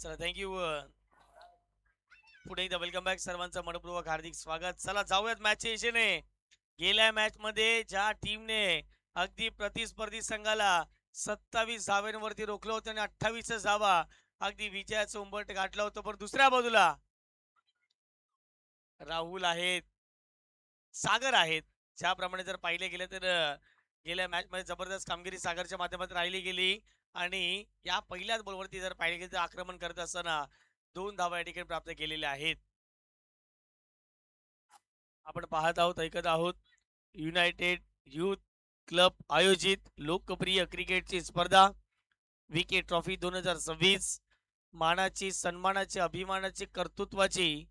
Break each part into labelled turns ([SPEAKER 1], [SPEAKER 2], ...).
[SPEAKER 1] चला थँक्यू. पुढे एकदा वेलकम बॅक सर्वांचं मनपूर्वक हार्दिक स्वागत. चला जाऊयात मॅचच्या दिशेने. गेल्या मॅच मध्ये ज्या टीमने अगदी प्रतिस्पर्धी संघाला 27 धाव्यांवरती रोखलं होतं आणि 28 धावा अगदी विजयाचं उंबरठ गाठलं होतं, पण दुसऱ्या बाजूला राहुल आहेत, सागर आहेत. ज्याप्रमाणे जर पाहिले गेले तर गेल्या मॅच मध्ये जबरदस्त कामगिरी सागरच्या माध्यमातून राहिली गेली आणि या पहिल्याच बॉलवरती जर पाहिले गेले तर आक्रमण करत असताना 2 धावा या ठिकाणी प्राप्त केलेल्या आहेत. आपण पाहत आहोत, ऐकत आहोत युनायटेड युथ क्लब आयोजित लोकप्रिय क्रिकेटची स्पर्धा विके ट्रॉफी 2026. मानाची, सन्मानाची, अभिमानाची, कर्तृत्वाची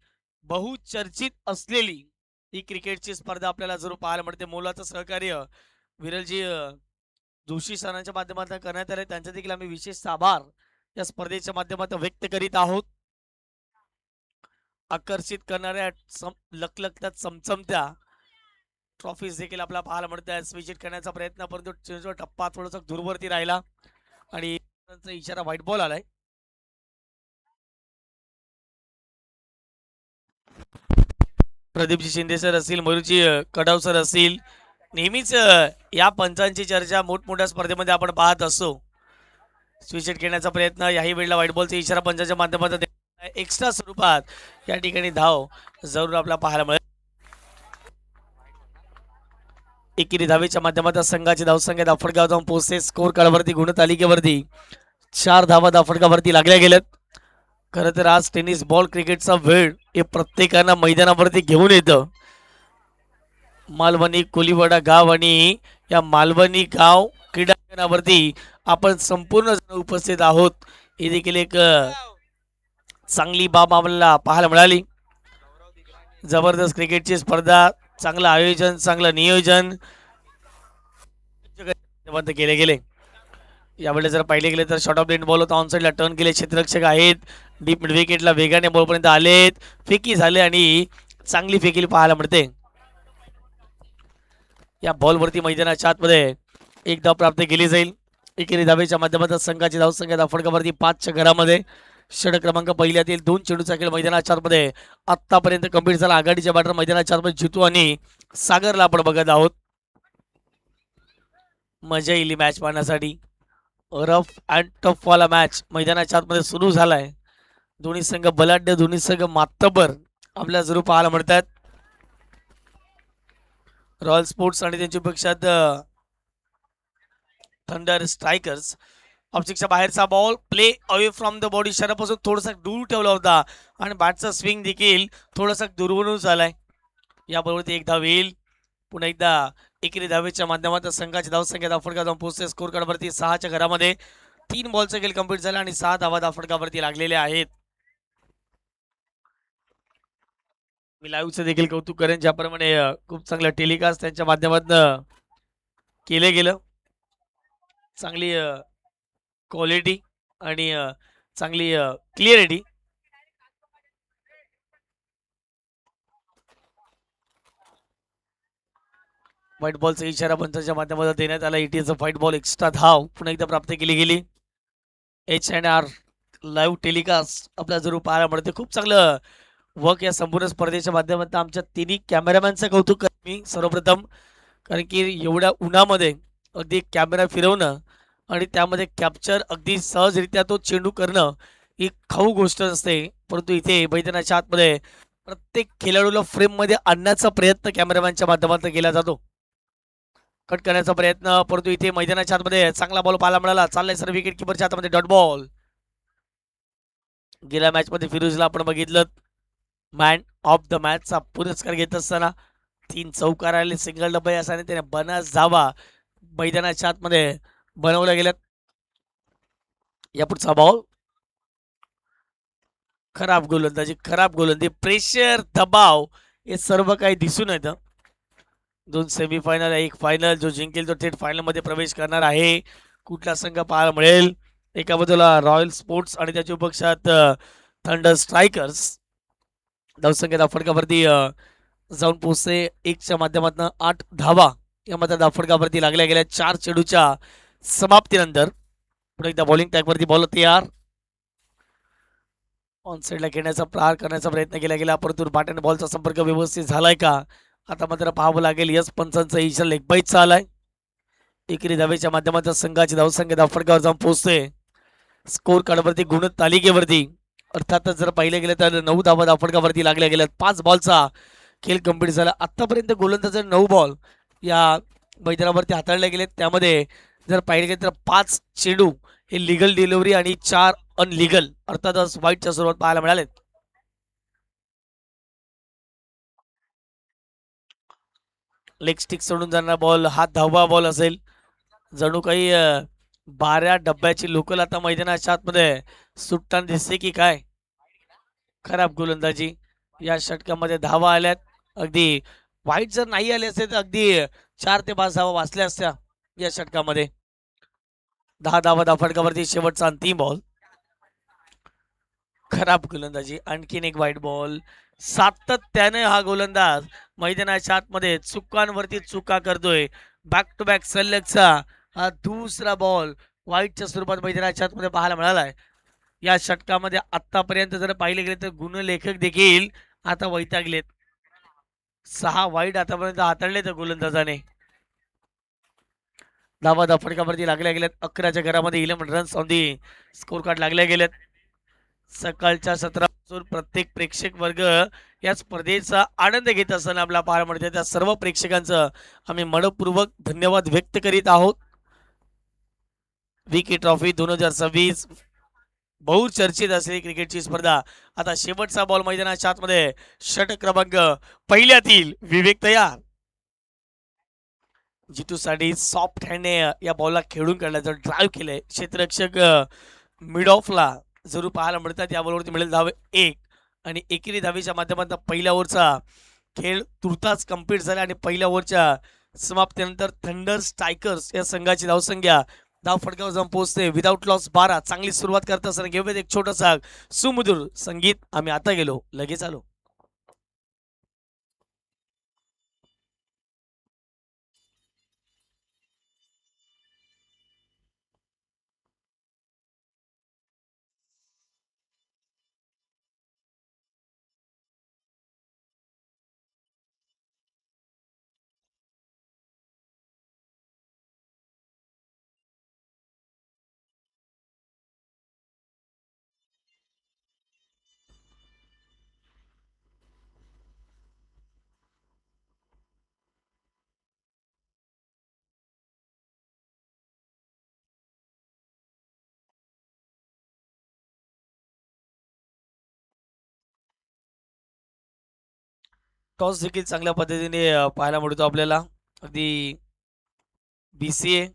[SPEAKER 1] बहुचर्चित असलेली ही क्रिकेटची स्पर्धा आपल्याला जरूर पाहायला मिळते. मोलाचं सहकार्य विरलजी जोशी सरांच्या माध्यमातून करण्यात आले, त्यांचा देखील आम्ही विशेष आभार या स्पर्धेच्या माध्यमातून व्यक्त करीत आहोत. आकर्षित करणाऱ्या लखलखत्या चमचमत्या ट्रॉफीज देखील आपल्याला पाहायला मिळत आहेत. विजिट करण्याचा प्रयत्न, परंतु टप्पा थोडासा दूरवरती राहिला आणि इशारा व्हाईट बॉल आलाय. प्रदीपजी शिंदे सर असतील, मयूरजी कडाव सर असतील, नेहमीच या पंचांची चर्चा मोठमोठ्या स्पर्धेमध्ये आपण पाहत असतो. विकेट घेण्याचा प्रयत्न, याही वेळेला व्हाईट बॉलचा इशारा पंचांच्या माध्यमातून एक्स्ट्रा स्वरूपात या ठिकाणी धाव जरूर आपल्याला पाहायला मिळेल. एकेरी धावेच्या माध्यमातून संघाची धावसंख्या दाफडगाव जाऊन पोहोचते. स्कोर कार्डवरती गुणतालिकेवरती 4 धावा दाफडगावरती लागल्या गेल्यात. खरं तर आज टेनिस बॉल क्रिकेटचा वेळ हे प्रत्येकानं मैदानावरती घेऊन येतं. मालवणी कोलीवाडा गाव आणि या मालवणी गाव क्रीडांगणावरती आपण संपूर्ण उपस्थित आहोत. ही देखील एक चांगली बाब आपल्याला पाहायला मिळाली. जबरदस्त क्रिकेटची स्पर्धा, चांगलं आयोजन, चांगलं नियोजन केले गेले. यावेळेला जर पाहिले गेले तर शॉर्ट ऑफ लेन बॉल होता, ऑन साईडला टर्न केले, क्षेत्ररक्षक आहेत, डीप मिड विकेटला वेगाने बॉलपर्यंत आलेत, फेकी झाले आणि चांगली फेकी पाहायला मिळते. या बॉलवरती मैदानाच्या आतमध्ये एक धाव प्राप्त केली जाईल. एकेरी धावेच्या माध्यमातून संघाची धावसंख्या दाफडगावरती 5च्या घरामध्ये. षटक क्रमांक पहिल्यातील 2 चेंडूचा खेळ मैदानाच्या आतमध्ये आतापर्यंत कंप्लीट झाला. आघाडीच्या बॅटर मैदानाच्या आतमध्ये जितू आणि सागरला आपण बघत आहोत. मजा येईल मॅच पाहण्यासाठी. रफ अँड टफ वाला मॅच मैदानाच्या आतमध्ये सुरू झालाय. दोन्ही संघ बलाढ्य, दोन्ही संघ मातबर आपल्याला जरूर पाहायला मिळतात. रॉयल स्पोर्ट्स आणि त्यांच्या पक्षात थंडर स्ट्रायकर्स. ऑब्जेक्टच्या बाहेरचा ball play away from the body, शरीरापासून थोडासा दूर ठेवला होता आणि बॅटचा स्विंग देखील थोडासा दूरवरून झालाय. या बरोबर एक धाव येईल. पुन्हा एकदा एकेरी धावेच्या माध्यमातून संघाची धावसंख्या दाफडगाव जाऊन पोहोचते. स्कोर कार्डवरती 6च्या घरामध्ये 3 बॉलचा खेळ कंप्लीट झाला आणि 6 धावा दाफडगावरती लागलेल्या आहेत. मी लाईव्हचं देखील कौतुक करेन, ज्याप्रमाणे खूप चांगलं टेलिकास्ट त्यांच्या माध्यमातून केले गेलं. चांगली क्वालिटी आणि चांगली क्लिअरिटी. व्हाईट बॉलचा इशारा पंचांच्या माध्यमातून देण्यात आला. इटीचा व्हाईट बॉल, एक्स्ट्रा धाव पुन्हा एकदा प्राप्त केली गेली. HNR लाईव्ह टेलिकास्ट आपल्याला जरूर पाहायला मिळते. खूप चांगलं वर्क या संपूर्ण स्पर्धेच्या माध्यमातून आमच्या तिन्ही कॅमेरामॅनचं कौतुक करतो मी सर्वप्रथम, कारण की एवढ्या उन्हामध्ये अगदी कॅमेरा फिरवणं आणि त्यामध्ये कॅप्चर अगदी सहजरित्या तो चेंडू करणं ही खाऊ गोष्ट नसते. परंतु इथे मैदानाच्या आतमध्ये प्रत्येक खेळाडूला फ्रेममध्ये आणण्याचा प्रयत्न कॅमेरामॅनच्या माध्यमातून केला जातो. कट करण्याचा प्रयत्न, परंतु इथे मैदानाच्या आतमध्ये चांगला बॉल पाहायला मिळाला. चाललाय सर विकेट किपरच्या हातामध्ये डॉट बॉल. गेल्या मॅच मध्ये फिरोजला आपण बघितलं मॅन ऑफ द मॅचचा पुरस्कार घेत असताना 3 चौकार आले, सिंगल डबे असताना त्याने 50 धावा मैदानाच्या आतमध्ये बनवल्या गेल्यात. या पुढचा बॉल खराब गोलंदाजी, प्रेशर, दबाव हे सर्व काही दिसून येतं. 2 सेमीफायनल, 1 फायनल. जो जिंकेल तो थेट फायनल मध्ये प्रवेश करणार आहे. कुठला संघ पाहायला मिळेल? एका बाजूला रॉयल स्पोर्ट्स आणि त्याच्या पक्षात थंडर स्ट्रायकर्स. धावसंख्या दाफडगावरती जाऊन पोहोचते. 1च्या माध्यमातून 8 धावा या मात्र दाफडगावरती लागल्या गेल्या 4 चेंडूच्या समाप्तीनंतर. पुढे एकदा बॉलिंग टॅगवरती बॉल तयार. ऑन साईडला खेळण्याचा प्रहार करण्याचा प्रयत्न केला गेला, परंतु बॅट अँड बॉलचा संपर्क व्यवस्थित झालाय का आता मात्र पाहावं लागेल. यस पंचांचा इशारा लेग बाईटचा आलाय. एकेरी धावेच्या माध्यमातून संघाची धावसंख्या धावफटकावर जाऊन पोहोचते. स्कोर कार्डवरती गुण तालिकेवरती अर्थातच जर पाहिलं गेलं तर 9 धावा धावफटकावरती लागल्या गेल्या. 5 बॉलचा खेळ कंप्लीट झाला. आतापर्यंत गोलंदाज 9 बॉल या मैदानावरती हाताळले गेले. त्यामध्ये जर पाहिलं गेलं तर 5 चेंडू हे लिगल डिलिव्हरी आणि 4 अनलिगल अर्थातच वाईटच्या स्वरूपात पाहायला मिळाले. लेग स्टिक सोडून जाणारा बॉल हा 10वा बॉल असेल. जणू काही 12 डब्याची लोकल आता मैदानाच्या आतमध्ये सुटताना दिसते की काय. खराब गोलंदाजी. या षटकामध्ये धावा आल्यात. अगदी वाईट जर नाही आले असते तर अगदी 4 ते 5 धावा वाचल्या असत्या या षटकामध्ये. 10 धावा धावफटकावरती शेवटचा अंतिम बॉल. खराब गोलंदाजी. आणखीन एक वाईट बॉल. सातत्याने हा गोलंदाज मैदानाच्या आतमध्ये चुकांवरती चुका करतोय. बॅक टू बॅक सलगचा हा दुसरा बॉल वाईटच्या स्वरूपात मैदानाच्या आतमध्ये पाहायला मिळालाय. या षटकामध्ये आतापर्यंत जर पाहिले गेले तर गुणलेखक देखील आता वैतागलेत. 6 वाईट आतापर्यंत हाताळले तर गोलंदाजाने. धावा धावफटकावरती लागल्या गेल्यात. 11च्या घरामध्ये 11 runs on the score card लागल्या गेल्यात. सकाळच्या सत्रापासून प्रत्येक प्रेक्षक वर्ग या स्पर्धेचा आनंद घेत असताना आपला पाहायला मिळते. त्या सर्व प्रेक्षकांचं आम्ही मनपूर्वक धन्यवाद व्यक्त करीत आहोत. विकी ट्रॉफी 2026 बहुचर्चित असलेली क्रिकेटची स्पर्धा आता शेवटचा बॉल मैदानाच्या आतमध्ये. षटक क्रमांक पहिल्यातील विवेक तयार. जितूसाठी सॉफ्ट हँडने या बॉलला खेळून काढण्याचं ड्राईव्ह केलंय. क्षेत्ररक्षक मिड ऑफला जरूर पाहायला मिळतात. या बॉलवरती मिळेल धावे 1 आणि एकेरी धावेच्या माध्यमातून पहिल्या ओव्हरचा खेळ तुर्तास कंप्लीट झाला आणि पहिल्या ओव्हरच्या समाप्तीनंतर थंडर स्ट्रायकर्स या संघाची धावसंख्या धावफटकावर जाऊन पोहोचते. Without loss 12. चांगली सुरुवात करत असताना घेऊयात एक छोटासा सुमधुर संगीत. आम्ही आता गेलो लगेच आलो. टॉस देखील चांगल्या पद्धतीने पाहायला मिळतो आपल्याला. अगदी BCA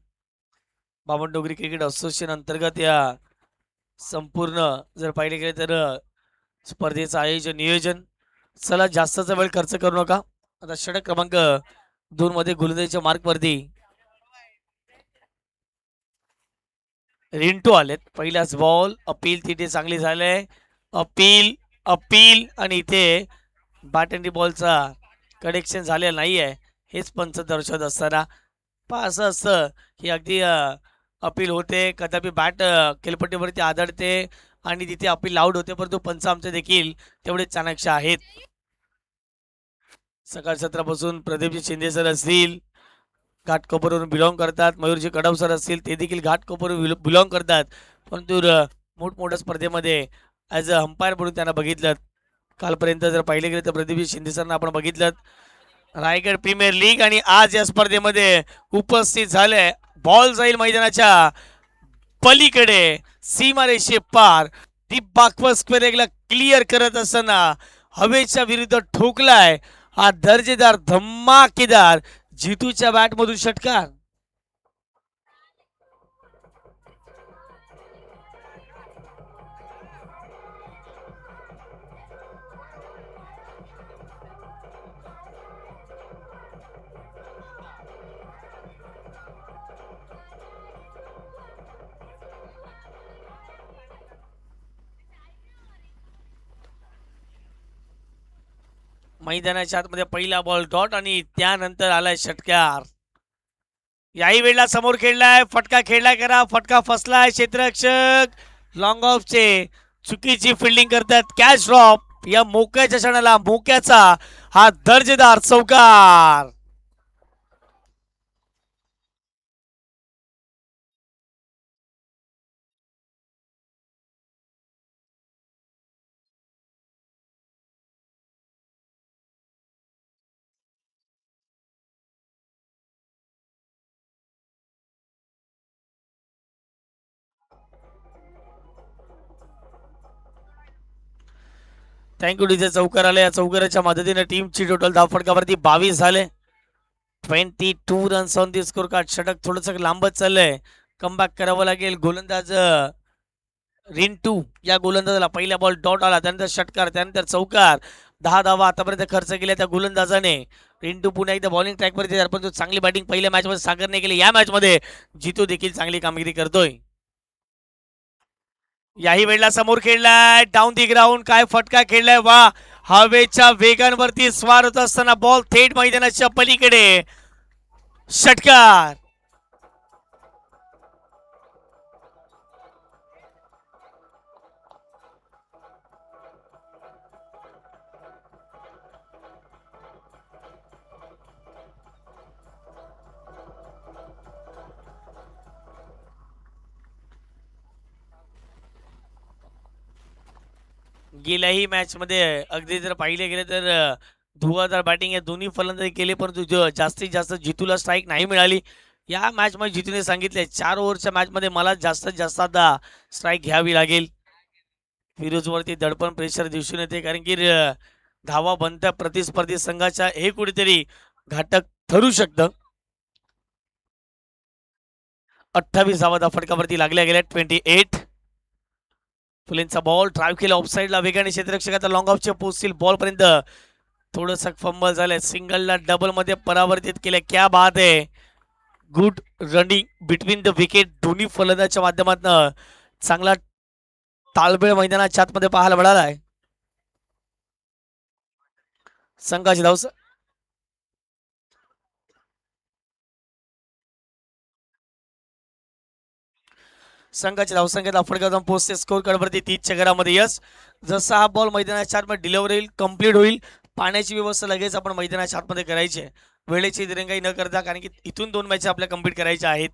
[SPEAKER 1] बामणडोंगरी क्रिकेट असोसिएशन अंतर्गत या संपूर्ण जर पाहिले गेले तर स्पर्धेचं आयोजन नियोजन. चला जास्तचा वेळ खर्च करू नका. आता षटक क्रमांक 2 मध्ये गोलंदाजीच्या मार्कवरती रिंटू आलेत. पहिलाच बॉल. अपील तिथे चांगली झाले. अपील अपील आणि इथे बॅट अँड बॉलचा कनेक्शन झालेलं नाही आहे. हेच पंच दर्शवत असताना असं असतं की अगदी अपील होते. कदापि बॅट खेळपट्टीवरती आदळते आणि तिथे अपील आउट होते. परंतु पंच आमचे देखील तेवढे चाणक्य आहेत. सकाळ सत्रापासून प्रदीपजी शिंदे सर असतील घाटकोपरवरून बिलॉंग करतात. मयूरजी कडव सर असतील ते देखील घाटकोपरवरून बिलॉंग करतात. परंतु मोठमोठ्या स्पर्धेमध्ये ॲज अ अंपायर म्हणून त्यांना बघितलं. कालपर्यंत जर पाहिले गेले तर प्रदीपजी शिंदे सरना आपण बघितलं रायगड प्रीमियर लीग आणि आज या स्पर्धेमध्ये उपस्थित झाले. बॉल जाईल मैदानाच्या पलीकडे सीमारेषे पार. ती बाकवर स्क्वेअर एकला क्लिअर करत असताना हवेच्या विरुद्ध ठोकलाय हा दर्जेदार धमाकेदार जितूच्या बॅटमधून षटकार. मैदानाच्या आतमध्ये पहिला बॉल डॉट आणि त्यानंतर आलाय षटकार. याही वेळेला समोर खेळलाय. फटका खेळलाय करा. फटका फसलाय. क्षेत्ररक्षक लॉंग ऑफचे चुकीची फिल्डिंग करतात. Catch drop. या मोक्याच्या क्षणाला मोक्याचा हा दर्जेदार चौकार. Thank you DJ. चौकार आले. या चौकाराच्या मदतीने टीमची टोटल धावफटकावरती 22 झाले. 22 runs on the score card. षटक थोडंसं लांबच चाललंय. कमबॅक करावं लागेल. गोलंदाज रिंटू या गोलंदाजाला पहिला बॉल डॉट आला, त्यानंतर षटकार, त्यानंतर चौकार. 10 धावा आतापर्यंत खर्च केल्या त्या गोलंदाजाने. रिंटू पुन्हा एकदा बॉलिंग ट्रॅकवरती, परंतु चांगली बॅटिंग पहिल्या मॅचमध्ये सागरने केली. या मॅचमध्ये जितू देखील चांगली कामगिरी करतोय. याही वेळेला समोर खेळलाय डाऊन दी ग्राउंड. काय फटका खेळलाय वा. हवेच्या वेगांवरती स्वार होत असताना बॉल थेट मैदानाच्या पलीकडे. षटकार. गेल्याही मॅच मध्ये अगदी जर पाहिले गेले तर धुवाधार बॅटिंग या दोन्ही फलंदाजी केले, परंतु जास्तीत जास्त जितूला स्ट्राईक नाही मिळाली. या मॅच मध्ये जितूने सांगितले 4 ओव्हरच्या मॅच मध्ये मला जास्तीत जास्त आता स्ट्राईक घ्यावी लागेल. फिरोजवरती दडपण प्रेशर दिसून येते, कारण की धावा बनत्या प्रतिस्पर्धी संघाच्या हे कुठेतरी घातक ठरू शकतं. 28 धावा फटकावरती लागल्या गेल्या. 28. फुलेंचा बॉल ड्राईव्ह केला ऑफसाईडला वेगाने. क्षेत्ररक्षकाचा लॉंग ऑफच्या पोहोचतील बॉल पर्यंत. थोडंसं फंबल झालंय. सिंगलला डबल मध्ये परावर्तित केलं. क्या बात आहे. Good running between the wicket. दोन्ही फलंदाच्या माध्यमातून चांगला ताळमेळ मैदानाच्या आतमध्ये पाहायला मिळाला आहे. संघाची धाव संघाच्या धावसंख्येत फटका जाऊन पोहोचते स्कोर कार्डवरती 30च्या घरामध्ये. यस, जसा हा बॉल मैदानाच्या आतमध्ये डिलिव्हर होईल, कम्प्लीट होईल, पाण्याची व्यवस्था लगेच आपण मैदानाच्या आतमध्ये करायची आहे, वेळेची दिरंगाई न करता, कारण की इथून 2 मॅच आपल्या कम्प्लीट करायच्या आहेत.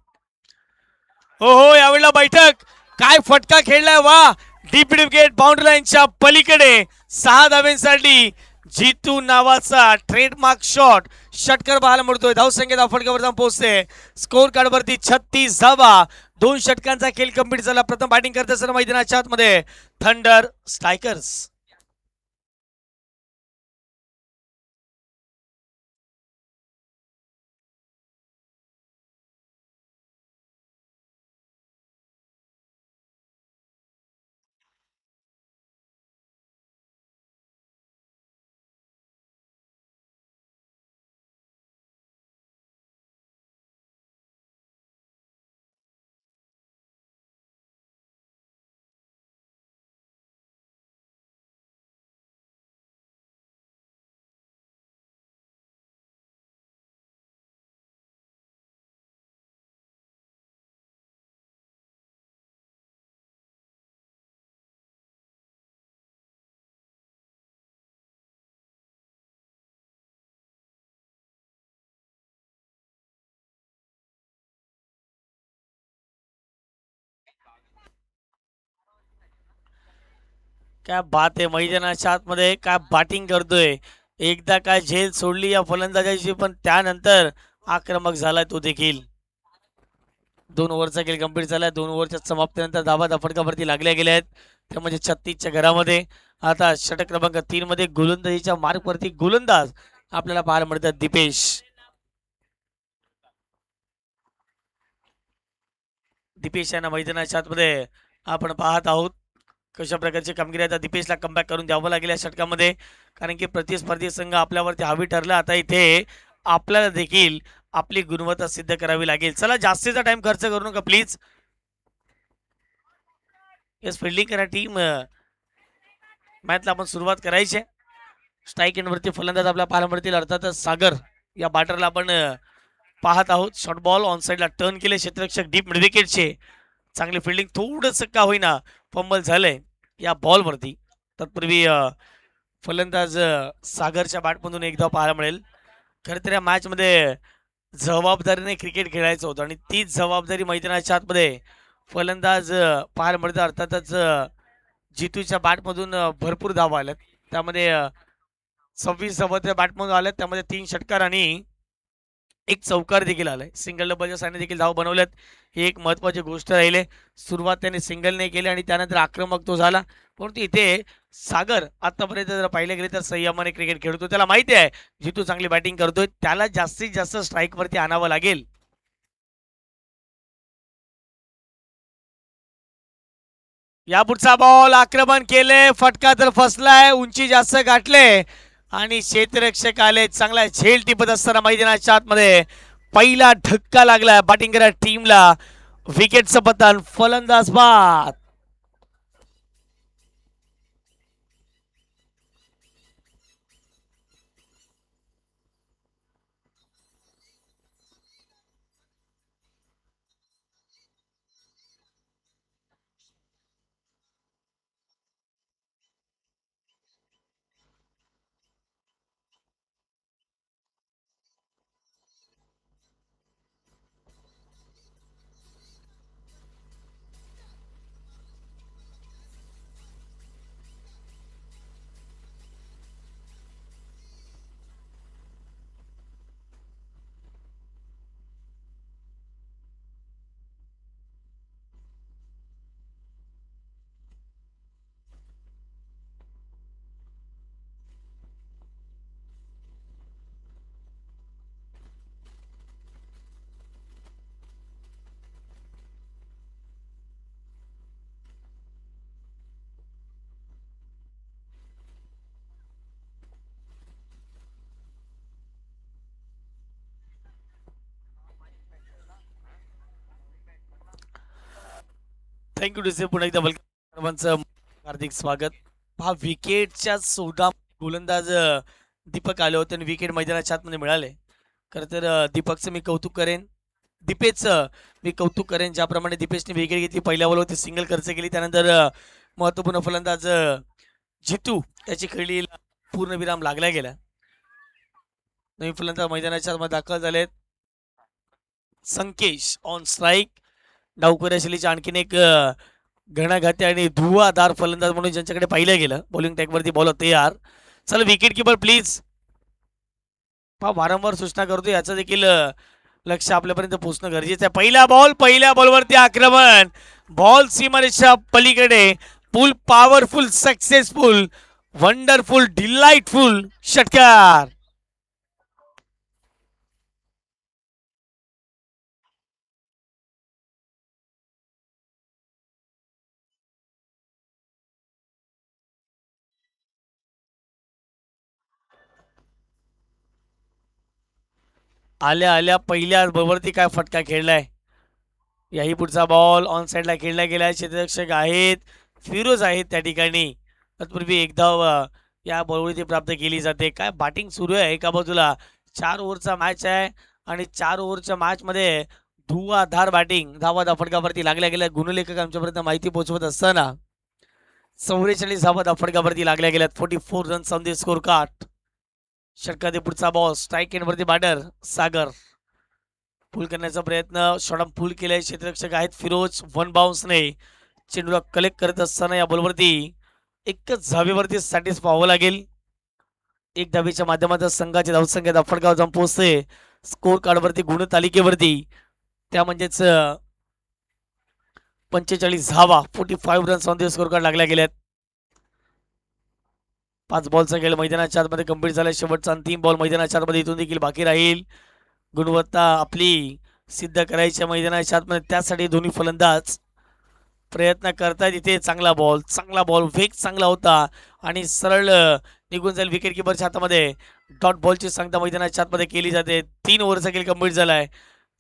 [SPEAKER 1] हो हो, यावेळेला बैठक. काय फटका खेळलाय वा. डीप विकेट बाउंड्री लाईनच्या पलीकडे. 6 धाव्यांसाठी जितू नावाचा ट्रेडमार्क शॉट षटकार पाहायला मिळतोय. धावसंख्येत फटक्यावर जाऊन पोहोचते स्कोर कार्डवरती 36 धावा. 2 षटकांचा खेळ कंप्लीट झाला. प्रथम बॅटिंग करत असताना मैदानाच्या आतमध्ये थंडर स्ट्रायकर्स. काय बात आहे. मैदानाच्या आतमध्ये काय बॅटिंग करतोय. एकदा काय झेल सोडली या फलंदाजाची, पण त्यानंतर आक्रमक झालाय तो देखील. 2 ओव्हरचा खेळ कंप्लीट झाला. 2 ओव्हरच्या समाप्तीनंतर धावा फटकावरती लागल्या गेल्या आहेत, त्या म्हणजे 36च्या घरामध्ये. आता षटक क्रमांक 3 मध्ये गोलंदाजीच्या मार्कवरती गोलंदाज आपल्याला पाहायला मिळतात दीपेश. दीपेश यांना मैदानाच्या आतमध्ये आपण पाहत आहोत. कशा प्रकारची कामगिरी आता दीपेशला कमबॅक करून द्यावं लागेल या षटकामध्ये, कारण की प्रतिस्पर्धी संघ आपल्यावरती हावी ठरला. आता इथे आपल्याला देखील आपली गुणवत्ता सिद्ध करावी लागेल. चला, जास्तीचा टाइम खर्च करू नका प्लीज. येस, फिल्डिंग करा टीम. मॅचला आपण सुरुवात करायची आहे. स्ट्राईक एंडवरती फलंदाज आपल्याला पाहायला मिळतील, अर्थातच सागर या बॅटरला आपण पाहत आहोत. शॉर्ट बॉल ऑन साईडला टर्न केले क्षेत्ररक्षक डीप मिड विकेटचे. चांगली फिल्डिंग, थोडंसं का होईना फंबल झालंय. या बॉलवरती. तत्पूर्वी फलंदाज सागरच्या बॅटमधून एक धाव पाहायला मिळेल. खरं तर या मॅचमध्ये जबाबदारीने क्रिकेट खेळायचं होतं आणि तीच जबाबदारी मैदानाच्या आतमध्ये फलंदाज पाहायला मिळतं. अर्थातच जितूच्या बॅटमधून भरपूर धावा आल्यात. त्यामध्ये 26 धावा त्या बॅटमधून आल्यात. त्यामध्ये 3 षटकार आणि एक चौकार देखील आलाय. सिंगल डबलच्या साईडने देखील धाव बनवल्यात. ही एक महत्त्वाची गोष्ट राहिली. सुरुवात त्याने सिंगलने केली आणि त्यानंतर आक्रमक तो झाला. परंतु इथे सागर आतापर्यंत जर पाहिले गेले तर संयमाने क्रिकेट खेळतो. त्याला माहिती आहे जितू चांगली बॅटिंग करतोय. त्याला जास्तीत जास्त स्ट्राईकवरती आणावं लागेल. या पुढचा बॉल आक्रमण केले, फटका तर फसलाय, उंची जास्त गाठले आणि क्षेत्ररक्षक आले. चांगला झेल टिपत असताना मैदानाच्या आतमध्ये पहिला धक्का लागला बॅटिंग करा टीमला. विकेटचं पतन, फलंदाज बाद. थँक्यू डिसे. पुन्हा एकदा सर्वांचं हार्दिक स्वागत. हा विकेटच्या 14 गोलंदाज दीपक आले होते आणि विकेट मैदानाच्या आतमध्ये मिळाले. खरं तर दीपकचं मी कौतुक करेन. दीपेशचं मी कौतुक करेन. ज्याप्रमाणे दीपेशने विकेट घेतली, पहिल्या बॉलवरती सिंगल खर्च केली, त्यानंतर महत्त्वपूर्ण फलंदाज जितू त्याची खेळीला पूर्णविराम लागला गेला. नवीन फलंदाज मैदानाच्या आतमध्ये दाखल झालेत. Sankesh on strike. डावखुऱ्या शैलीच्या आणखीन एक घणाघाती आणि धुवाधार फलंदाज म्हणून ज्यांच्याकडे पाहिलं गेलं. बॉलिंग टॅकवरती बॉल तयार. चला विकेट किपर प्लीज. वारंवार सूचना करतो, याचं देखील लक्ष आपल्यापर्यंत पोहोचणं गरजेचं आहे. पहिल्या बॉलवरती आक्रमण. बॉल सीमारेषा पलीकडे. फुल पॉवरफुल, सक्सेसफुल, वंडरफुल, डिलाइटफुल षटकार. आल्या आल्या पहिल्या बॉलवरती काय फटका खेळलाय. याही पुढचा बॉल ऑन साईडला खेळला गेलाय. क्षेत्ररक्षक आहेत, फिरोज आहेत त्या ठिकाणी. तत्पूर्वी एक धाव या बॉलवरती प्राप्त केली जाते. काय बॅटिंग सुरू आहे. एका बाजूला 4 ओव्हरचा मॅच आहे आणि 4 ओव्हरच्या मॅचमध्ये धुवाधार बॅटिंग. धावा फटकावरती लागल्या गेल्या. गुणलेखक आमच्यापर्यंत माहिती पोहोचवत असताना 44 धावा फटकावरती लागल्या गेल्यात. 44 runs on the score card. षटकातील पुढचा बॉल स्ट्राईक एंडवरती बॅटर सागर. फुल करण्याचा प्रयत्न, शॉर्ट फुल केलाय. क्षेत्ररक्षक आहेत फिरोज. वन बाउन्सने चेंडूला कलेक्ट करत असताना या बॉलवरती एकच धावेवरती सॅटिस्फाय व्हावं लागेल. एक धावेच्या माध्यमातून संघाची धावसंख्या फटकावर जाऊन पोहोचते स्कोर कार्डवरती, गुण तालिकेवरती. त्या म्हणजेच 45 धावा, 45 runs on the score card लागल्या गेल्यात. 5 बॉलचा खेळ मैदानाच्या आतमध्ये कंप्लीट झाला. शेवटचा अंतिम बॉल मैदानाच्या आतमध्ये इथून देखील बाकी राहील. गुणवत्ता आपली सिद्ध करायच्या मैदानाच्या आतमध्ये, त्यासाठी दोन्ही फलंदाज प्रयत्न करतायत. इथे चांगला बॉल, वेग चांगला होता आणि सरळ निघून जाईल विकेट किपरच्या हातामध्ये. डॉट बॉलची सांगता मैदानाच्या आतमध्ये केली जाते. 3 ओव्हरचा खेळ कंप्लीट झालाय.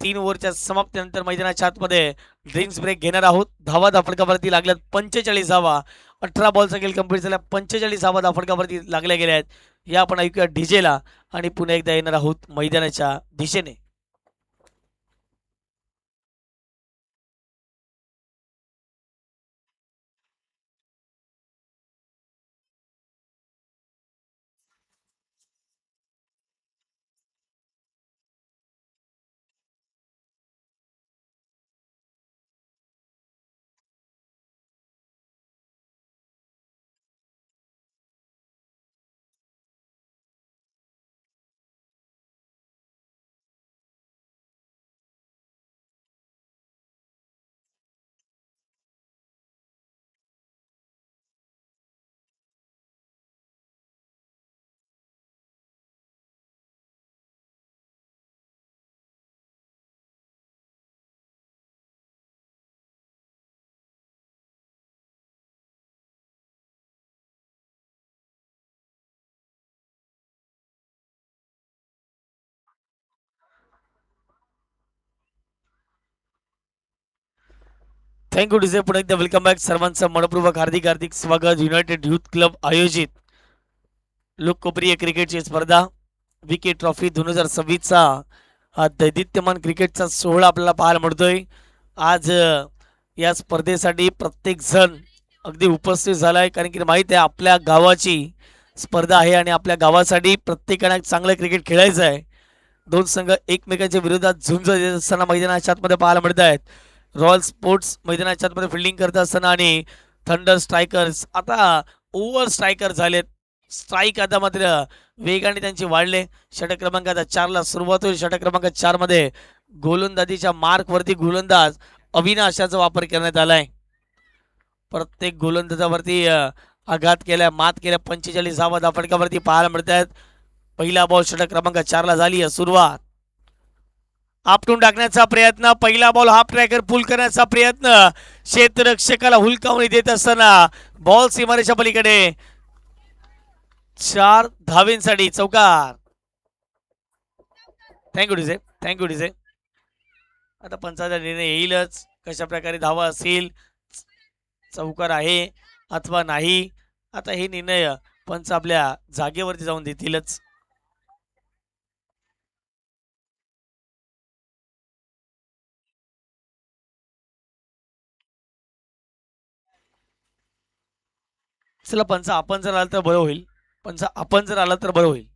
[SPEAKER 1] 3 ओव्हरच्या समाप्तीनंतर मैदानाच्या आतमध्ये ड्रिंक्स ब्रेक घेणार आहोत. धावा फटकावरती लागल्यात 45 धावा. 18 बॉलचा खेळ कंप्लीट झाला. 45 धावा फटकावरती लागल्या गेल्या आहेत. या आपण ऐकूया डीजेला आणि पुन्हा एकदा येणार आहोत मैदानाच्या दिशेने. Thank you DJ. पुन्हा एकदा वेलकम बॅक. सर्वांचं मनपूर्वक हार्दिक हार्दिक स्वागत. युनायटेड युथ क्लब आयोजित लोकप्रिय क्रिकेटची स्पर्धा विकेट ट्रॉफी 2026चा हा दैदिप्यमान क्रिकेटचा सोहळा आपल्याला पाहायला मिळतोय. आज या स्पर्धेसाठी प्रत्येक जण अगदी उपस्थित झालाय, कारण की माहित आहे आपल्या गावाची स्पर्धा आहे आणि आपल्या गावासाठी प्रत्येकाने चांगलं क्रिकेट खेळायचं आहे. दोन संघ एकमेकांच्या विरोधात झुंज देत असताना मैदानाच्या आतमध्ये पाहायला मिळत आहेत. रॉयल स्पोर्ट्स मैदानाच्या आतमध्ये फिल्डिंग करत असताना आणि थंडर स्ट्रायकर्स आता ओव्हर स्ट्रायकर झालेत. स्ट्राईक आता मात्र वेगाने त्यांचे वाढले. षटक क्रमांक आता 4ला सुरुवात होईल. षटक क्रमांक 4 मध्ये गोलंदाजीच्या मार्कवरती गोलंदाज अविनाशाचा वापर करण्यात आलाय. प्रत्येक गोलंदाजावरती आघात केलाय, मात केल्या. 45 धावा धाफटकावरती पाहायला मिळत आहेत. पहिला बॉल षटक क्रमांक 4ला झाली आहे सुरुवात. आपटून टाकण्याचा प्रयत्न, पहिला बॉल हाफ ट्रॅकर पुल करण्याचा प्रयत्न, क्षेत्ररक्षकाला हुलकावणी देत असताना बॉल सीमारेषा पलीकडे 4 धावेंसाठी चौकार. Thank you DJ, thank you DJ. आता पंचाचा निर्णय येईलच, कशा प्रकारे धावा असेल, चौकार आहे अथवा नाही. आता हे निर्णय पंच आपल्या जागेवरती जाऊन देतीलच. चला पंच आपण जर आला तर बरं होईल. पंच आपण जर आला तर बरं होईल.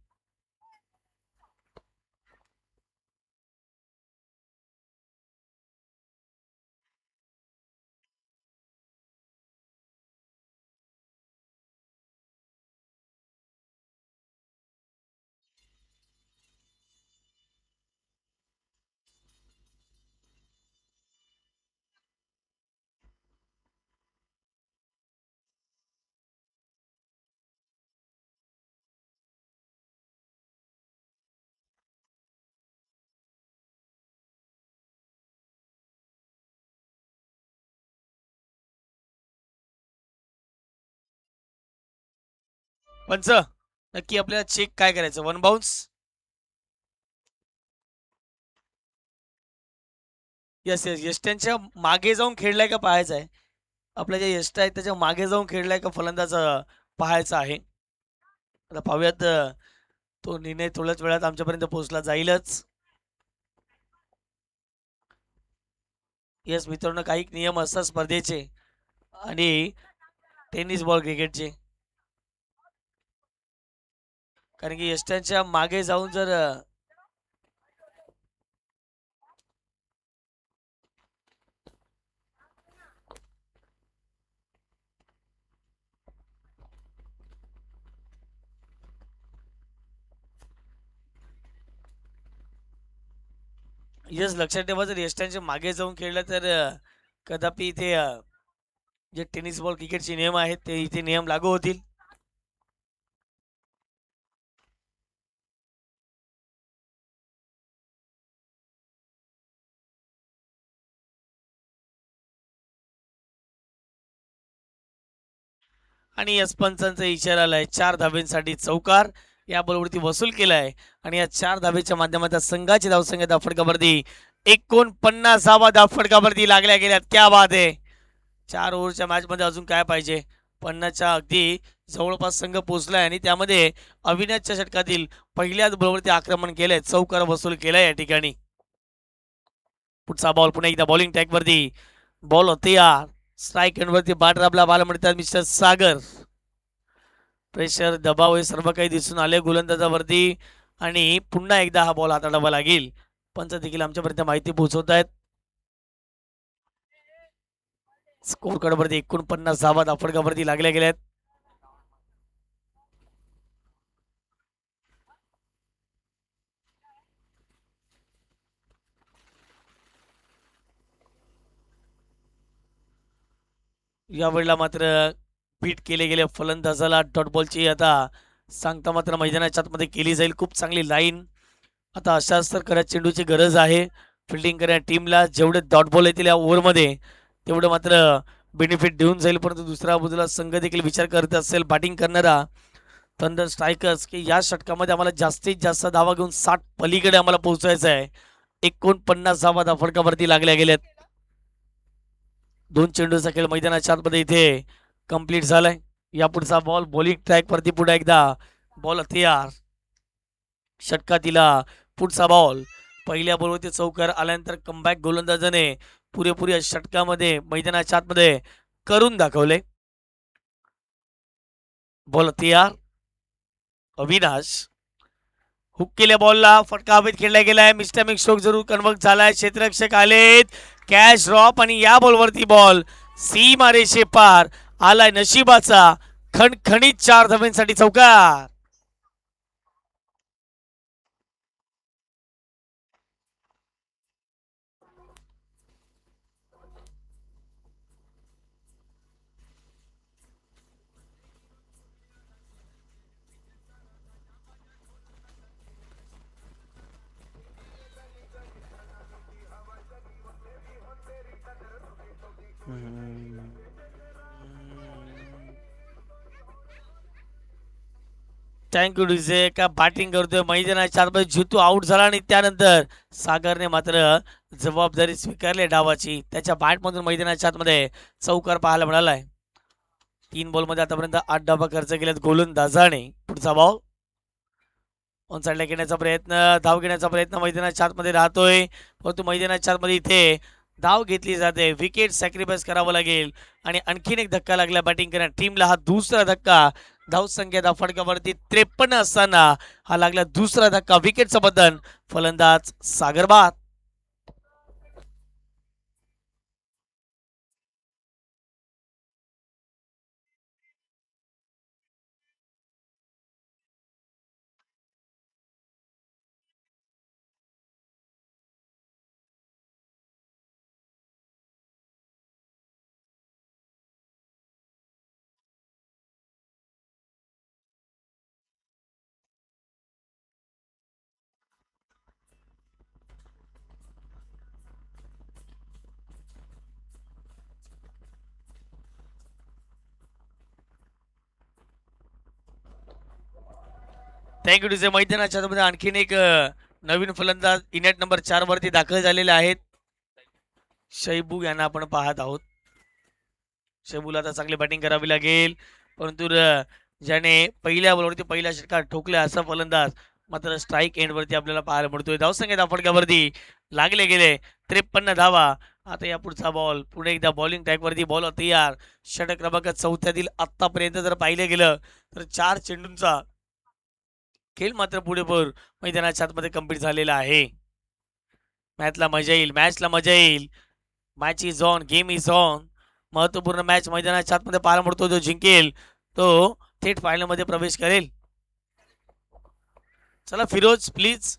[SPEAKER 1] पंच नक्की आपल्याला चेक काय करायचं, वन बाउन्स? यस यस, यष्ट्यांच्या मागे जाऊन खेळलाय का पाहायचं आहे. आपल्या ज्या यष्ट आहेत त्याच्या मागे जाऊन खेळलाय का फलंदाज पाहायचा आहे. आता पाहूयात, तो निर्णय थोड्याच वेळात आमच्यापर्यंत पोहोचला जाईलच. येस मित्रांनो, काही नियम असतात स्पर्धेचे आणि टेनिस बॉल क्रिकेटचे, कारण की यष्ट्यांच्या मागे जाऊन जर यस लक्षात ठेवा, जर यष्ट्यांच्या मागे जाऊन खेळलं तर कदापि इथे जे टेनिस बॉल क्रिकेटचे नियम आहेत ते इथे नियम लागू होतील. आणि यस पंचांचा इशारा आलाय 4 धाब्यांसाठी चौकार. या बॉलवरती वसूल केलाय आणि या 4 धाब्याच्या माध्यमातून संघाची धावसंख्या धाफटकावरती 49 धावा धाफटकावरती लागल्या गेल्यात. क्या बात आहे. 4 ओव्हरच्या मॅच मध्ये अजून काय पाहिजे. 50च्या अगदी जवळपास संघ पोहोचलाय आणि त्यामध्ये अविनाशच्या षटकातील पहिल्याच बॉलवरती आक्रमण केलंय, चौकार वसूल केलाय या ठिकाणी. पुढचा बॉल पुन्हा एकदा बॉलिंग टॅग वरती, बॉल होते यार. स्ट्राईक वरती बाट राबला बाला म्हणतात मिस्टर सागर. प्रेशर दबाव हे सर्व काही दिसून आले गोलंदाजावरती आणि पुन्हा एकदा हा बॉल हाताळावा लागेल. पंच देखील आमच्यापर्यंत माहिती पोहोचवत आहेत. स्कोर कार्ड वरती 49 धावा धाफटकावरती लागल्या गेल्यात. यावेळेला मात्र बीट केले गेले फलंदाजाला डॉट बॉलची आता सांगता मात्र मैदानाच्या आतमध्ये केली जाईल. खूप चांगली लाईन. आता अशाच तर खऱ्या चेंडूची गरज आहे फिल्डिंग करण्या टीमला. जेवढे डॉट बॉल येतील या ओव्हरमध्ये तेवढं मात्र बेनिफिट देऊन जाईल. परंतु दुसऱ्या बाजूला संघ देखील विचार करत असेल बॅटिंग करणारा थंडर स्ट्रायकर्स की या षटकामध्ये आम्हाला जास्तीत जास्त धावा घेऊन 60 पलीकडे आम्हाला पोहोचायचं आहे. 49 धावा धाफटकावरती लागल्या गेल्यात. 2 चेंडूचा खेळ मैदानाच्या आतमध्ये इथे कंप्लीट झालाय. या पुढचा बॉल बॉलिंग ट्रॅक वरती पुन्हा एकदा बॉल तयार. षटकातीला पुढचा बॉल पहिल्या बॉलवरती चौकार आल्यानंतर कमबॅक गोलंदाजाने पुरेपूर या षटकामध्ये मैदानाच्या आतमध्ये करून दाखवले. बॉल तयार. अविनाश हुक केल्या बॉलला फटका हवेत खेळला गेलाय. मिस्टॅमिक स्ट्रोक जरूर कन्वर्ट झालाय. क्षेत्ररक्षक आलेत. कॅच ड्रॉप आणि या बॉलवरती बॉल सीमा रेषे पार आलाय. नशिबाचा खणखणीत 4 धावांसाठी चौकार. Thank you DJ. का बॅटिंग करतोय मैदानाच्या आतमध्ये. जितू आउट झाला आणि त्यानंतर सागरने मात्र जबाबदारी स्वीकारली डावाची. त्याच्या बॅटमधून मैदानाच्या आतमध्ये चौकार पाहायला मिळालाय. 3 बॉलमध्ये आतापर्यंत 8 डावा खर्च केल्यात गोलंदाजाने. पुढचा बॉल ऑन साईडला घेण्याचा प्रयत्न, धाव घेण्याचा प्रयत्न मैदानाच्या आतमध्ये राहतोय. परंतु मैदानाच्या आतमध्ये इथे धाव घेतली जाते. विकेट सॅक्रिफाईस करावं लागेल आणि आणखीन एक धक्का लागला बॅटिंग करण्या टीमला. हा दुसरा धक्का. धावसंख्या फटकावरती 53 असताना हा लागला दुसरा धक्का. विकेटचं बदल. फलंदाज सागर बाद. Thank you DJ. मैदानाच्या आतमध्ये आणखीन एक नवीन फलंदाज इनेट नंबर 4 वरती दाखल झालेले आहेत. शैबू यांना आपण पाहत आहोत. शैबूला आता चांगली बॅटिंग करावी लागेल. परंतु ज्याने पहिल्या बॉलवरती पहिल्या षटकात ठोकले असा फलंदाज मात्र स्ट्राईक एंड वरती आपल्याला पाहायला मिळतोय. धावसंख्या फटक्यावरती लागले गेले 53 धावा. आता या पुढचा बॉल पुढे एकदा बॉलिंग ट्रॅक वरती बॉल तयार. षटक क्रमांक 4 आतापर्यंत जर पाहिलं गेलं तर 4 चेंडूंचा खेळ मात्र पुढेपूर मैदानाच्या आतमध्ये कंप्लीट झालेला आहे. मॅचला मजा येईल. Match is on. Game is on. महत्वपूर्ण मॅच मैदानाच्या आतमध्ये पाहायला मिळतो. जो जिंकेल तो थेट फायनल मध्ये प्रवेश करेल. चला फिरोज प्लीज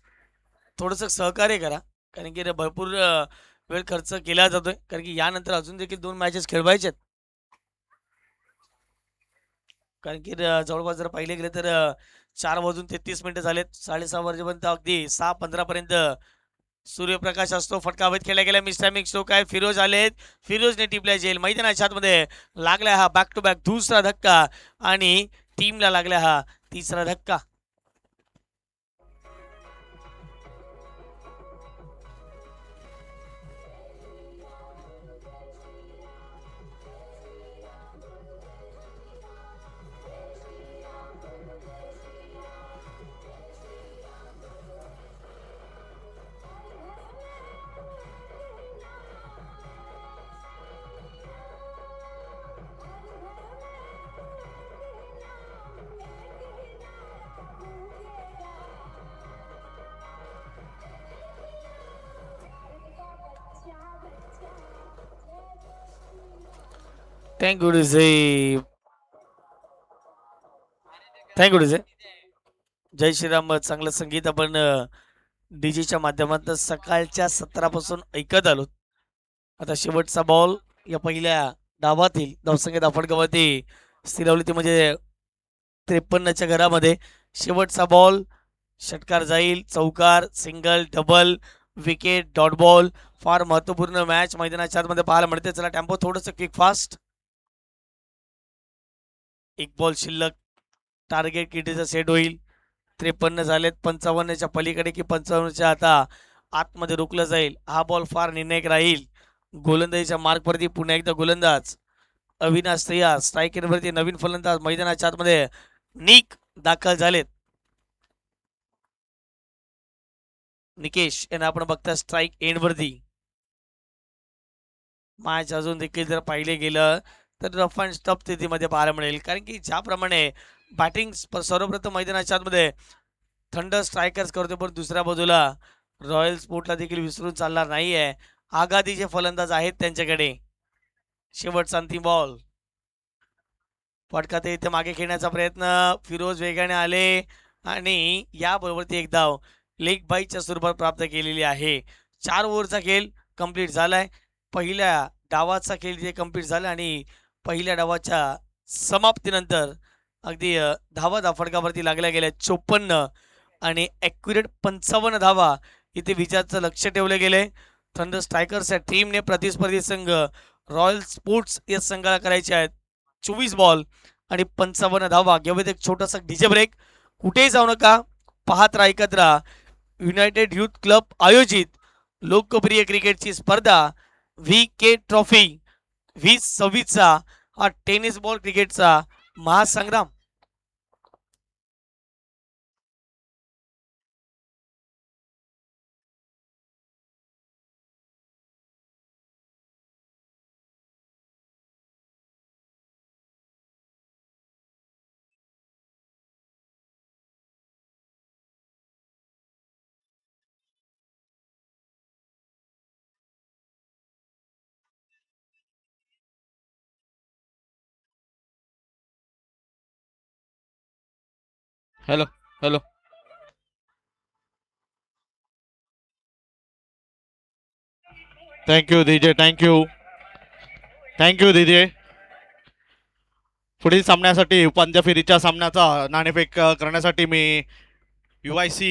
[SPEAKER 1] थोडस सहकार्य करा. कारण की भरपूर वेळ खर्च केला जातोय. कारण की यानंतर अजून देखील 2 मॅचेस खेळवायचे. कारण की जवळपास जर पाहिले गेले तर 4:33 झालेत. 6:30 वाजेपर्यंत अगदी 6:15 पर्यंत सूर्यप्रकाश असतो. फटका हवेत खेळला गेला. मिस्टॅमिक स्ट्रोक आहे. फिरोज आलेत. फिरोजने टिपल्या जेल. मैदानाच्या आतमध्ये लागला हा बॅक टू बॅक दुसरा धक्का आणि टीमला लागला हा तिसरा धक्का. Thank you DJ. Thank you DJ. जय श्रीराम. चांगलं संगीत आपण डीजेच्या माध्यमातून सकाळच्या 17 पासून ऐकत आलो. आता शेवटचा बॉल या पहिल्या डावातील धावसंख्या फटकावरती स्थिरावली ती म्हणजे 53च्या घरामध्ये. शेवटचा बॉल. षटकार जाईल. चौकार, single, double, wicket, dot ball. फार महत्वपूर्ण मॅच मैदानाच्या आतमध्ये पाहायला मिळते. चला टेम्पो थोडंसं क्विक फास्ट. 1 बॉल शिल्लक. टार्गेट कितीचा सेट होईल. 53 झालेत. 55च्या पलीकडे की 55च्या आता आतमध्ये रोखलं जाईल. हा बॉल फार निर्णायक राहील. गोलंदाजीच्या मार्कवरती पुन्हा एकदा गोलंदाज अविनाश तयार. स्ट्राईक एंडवरती नवीन फलंदाज मैदानाच्या आतमध्ये निक दाखल झालेत. निकेश यांना आपण बघता स्ट्राईक एंडवरती. मॅच अजून देखील जर पाहिले गेलं तर रफ अँड टफ स्थितीमध्ये पाहायला मिळेल, कारण की ज्याप्रमाणे बॅटिंग सर्वप्रथम मैदानाच्या आतमध्ये थंड स्ट्रायकर्स करतो, पण दुसऱ्या बाजूला रॉयल स्पोर्टला देखील विसरून चालणार नाहीये. आघादीचे फलंदाज आहेत त्यांच्याकडे. शेवटचा अंतिम बॉल. फटका ते इथे मागे खेळण्याचा प्रयत्न. फिरोज वेगाने आले आणि याबरोबर ती एक धाव लेग बाईच्या स्वरूपात प्राप्त केलेली आहे. 4 ओव्हरचा खेळ कंप्लीट झालाय. पहिल्या डावाचा खेळ इथे कंप्लीट झाला आणि पहिल्या डावाच्या समाप्तीनंतर अगदी धावा फटकावरती लागल्या गेल्या 54 आणि ॲक्युरेट 55 धावा इथे विजयाचं लक्ष ठेवले गेले. थंडर स्ट्रायकर्स या टीमने प्रतिस्पर्धी संघ रॉयल स्पोर्ट्स या संघाला करायचे आहेत 24 बॉल आणि 55 धावा. घेऊयात एक छोटासा डीजे ब्रेक. कुठेही जाऊ नका, पाहत राहा, ऐकत राहा. युनायटेड युथ क्लब आयोजित लोकप्रिय क्रिकेटची स्पर्धा VK ट्रॉफी 2026चा हा टेनिस बॉल क्रिकेटचा महासंग्राम.
[SPEAKER 2] Hello hello. Thank you DJ. Thank you DJ. पुढील सामन्यासाठी उपांत्य फेरीच्या सामन्याचा नाणेफेक करण्यासाठी मी UIC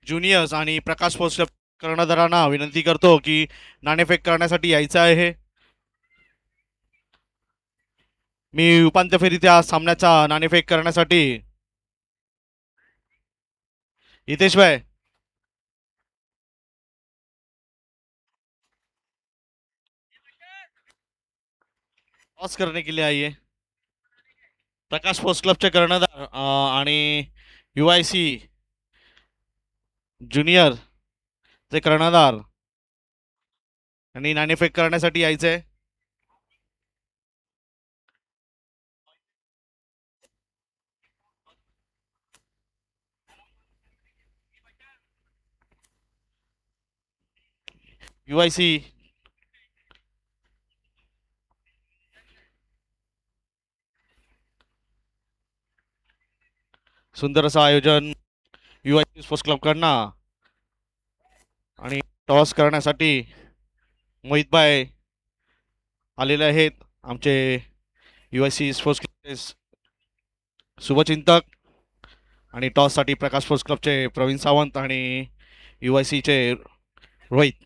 [SPEAKER 2] ज्युनियर्स आणि प्रकाश स्पोर्ट्स क्लब कर्णधारांना विनंती करतो की नाणेफेक करण्यासाठी यायचं आहे. मी उपांत्य फेरीच्या सामन्याचा नाणेफेक करण्यासाठी हितेश भाई टॉस करने के लिए आइए. प्रकाश स्पोर्ट्स क्लबचे कर्णधार आणि UIC ज्युनियर चे कर्णधार आणि नाणेफेक करण्यासाठी यायचंय. UIC सुंदर असं आयोजन UIC स्पोर्ट्स क्लब कडनं आणि टॉस करण्यासाठी मोहितभाई आलेले आहेत. आमचे UIC स्पोर्ट्स क्लबचे शुभचिंतक आणि टॉससाठी प्रकाश स्पोर्ट्स क्लबचे प्रवीण सावंत आणि UICचे रोहित.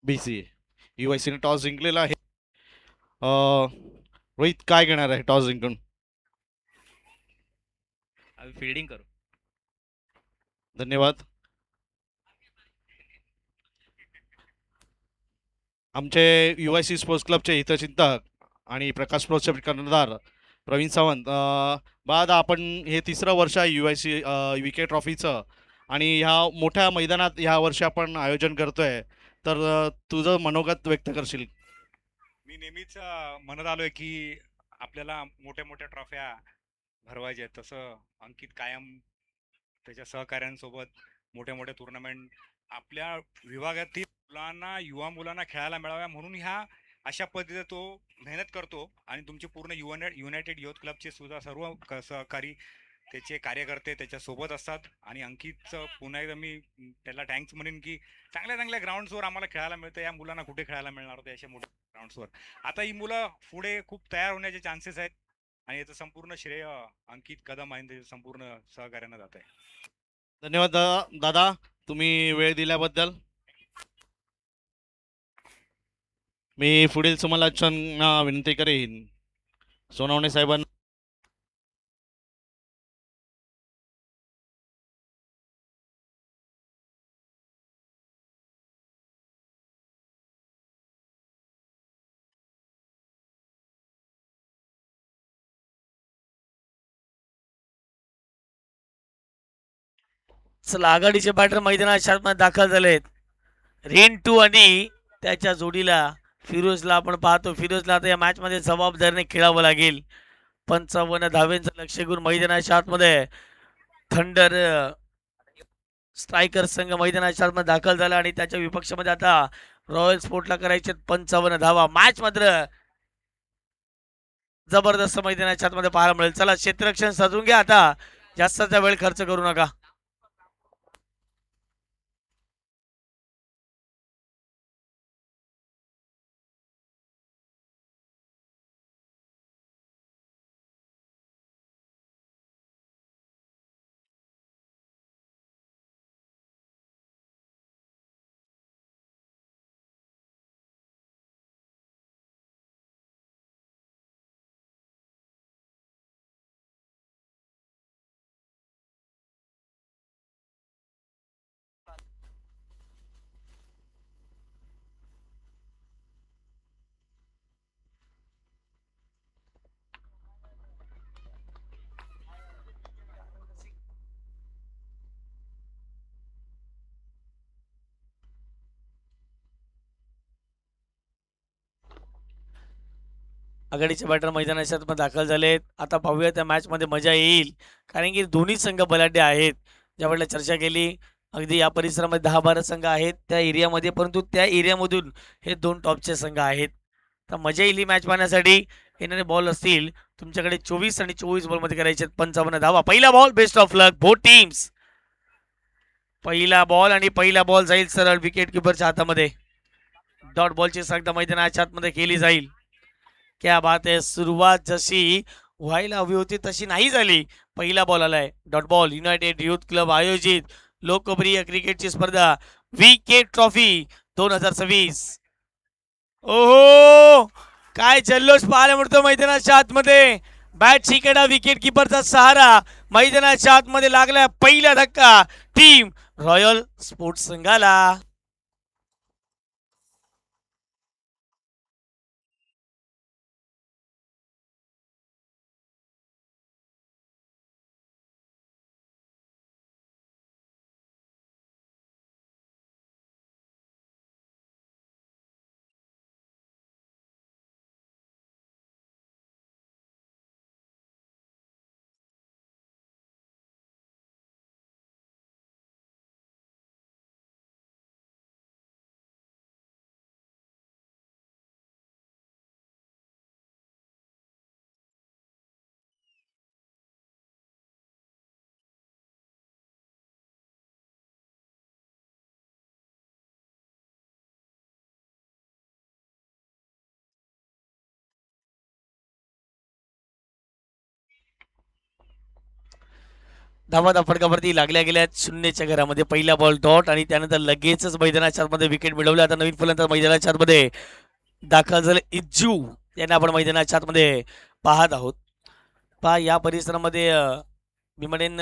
[SPEAKER 2] BC UICने टॉस जिंकलेला आहे. रोहित काय घेणार आहे टॉस जिंकून?
[SPEAKER 3] अभी फील्डिंग करो.
[SPEAKER 2] धन्यवाद. आमचे UIC स्पोर्ट्स क्लबचे हितचिंतक आणि प्रकाश स्पोर्ट्सचे कर्णधार प्रवीण सावंत. बाद आपण हे 3रं वर्ष आहे UIC VK ट्रॉफीचं आणि ह्या मोठ्या मैदानात ह्या वर्षी आपण आयोजन करतोय, तर तुझं मनोगत व्यक्त करशील?
[SPEAKER 3] मी नेहमीच म्हणत आलोय की आपल्याला मोठ्या मोठ्या ट्रॉफ्या भरवायच्या आहेत. तसं अंकित कायम त्याच्या सहकाऱ्यांसोबत मोठ्या मोठ्या टुर्नामेंट आपल्या विभागातील मुलांना, युवा मुलांना खेळायला मिळाव्या म्हणून ह्या अशा पद्धतीने तो मेहनत करतो. आणि तुमचे पूर्ण युनायटेड युथ क्लबचे सुद्धा सर्व सहकारी, त्याचे कार्यकर्ते त्याच्या सोबत असतात. आणि अंकितचं पुन्हा एकदा मी त्याला थँक्स म्हणेन की चांगल्या चांगल्या ग्राउंड्सवर आम्हाला खेळायला मिळतं. या मुलांना कुठे खेळायला मिळणार होतं अशा मोठ्या ग्राउंड्सवर. आता ही मुलं पुढे खूप तयार होण्याचे चान्सेस आहेत आणि याचं संपूर्ण श्रेय अंकित कदम आणि त्याच्या संपूर्ण सहकार्यांना जात आहे.
[SPEAKER 2] धन्यवाद दादा, तुम्ही वेळ दिल्याबद्दल. मी पुढील समालोचकांना विनंती करेन सोनवणे साहेबांना
[SPEAKER 1] चला आघाडीचे बॅटर मैदानात शाळेमध्ये दाखल झालेत. रेन 2 आणि त्याच्या जोडीला फिरोजला आपण पाहतो. फिरोजला आता या मॅच मध्ये जबाबदारीने खेळावं लागेल. 55 धावेंचं लक्ष्य घेऊन मैदानाच्या आतमध्ये थंडर स्ट्रायकर संघ मैदानाच्या आतमध्ये दाखल झाला आणि त्याच्या विपक्षामध्ये आता रॉयल स्पोर्टला करायचे 55 धावा. मॅच मात्र जबरदस्त मैदानाच्या आतमध्ये पाहायला मिळेल. चला क्षेत्ररक्षण सजवून घ्या आता, जास्तचा वेळ खर्च करू नका. आघाडीचे बॅटर मैदानाच्या आतमध्ये दाखल झालेत. आता पाहूया त्या मॅच मध्ये मजा येईल, कारण की दोन्ही संघ बलाढ्य आहेत. ज्यावेळेला चर्चा केली अगदी या परिसरामध्ये 10-12 संघ आहेत त्या एरियामध्ये, परंतु त्या एरियामधून हे दोन टॉपचे संघ आहेत. तर मजा येईल ही मॅच पाहण्यासाठी. येणारे बॉल असतील तुमच्याकडे 24 आणि 24 बॉल मध्ये करायचे 55 धावा. पहिला ball, best of luck both teams. पहिला बॉल आणि पहिला बॉल जाईल सरळ विकेट किपरच्या हातामध्ये. डॉट बॉलची सांगता मैदानाच्या आतमध्ये केली जाईल. क्या बात आहे. सुरुवात जशी व्हायला हवी होती तशी नाही झाली. पहिला बॉल आलाय. Dot ball United youth club आयोजित लोकप्रिय क्रिकेटची स्पर्धा विकेट ट्रॉफी 2026. ओहो, काय जल्लोष पाहायला मिळतो मैदानाच्या आतमध्ये. बॅट शिकेडा, विकेट किपरचा सहारा. मैदानाच्या आतमध्ये लागला पहिला धक्का टीम रॉयल स्पोर्ट्स संघाला. धावा फटकावरती लागल्या गेल्यात शून्यच्या घरामध्ये. पहिला बॉल डॉट आणि त्यानंतर लगेचच मैदानाच्या आतमध्ये विकेट मिळवले. आता नवीन फलंदाज मैदानाच्या आतमध्ये दाखल झाले इज्जू यांना आपण मैदानाच्या आतमध्ये पाहत आहोत. पहा या परिसरामध्ये मी म्हणेन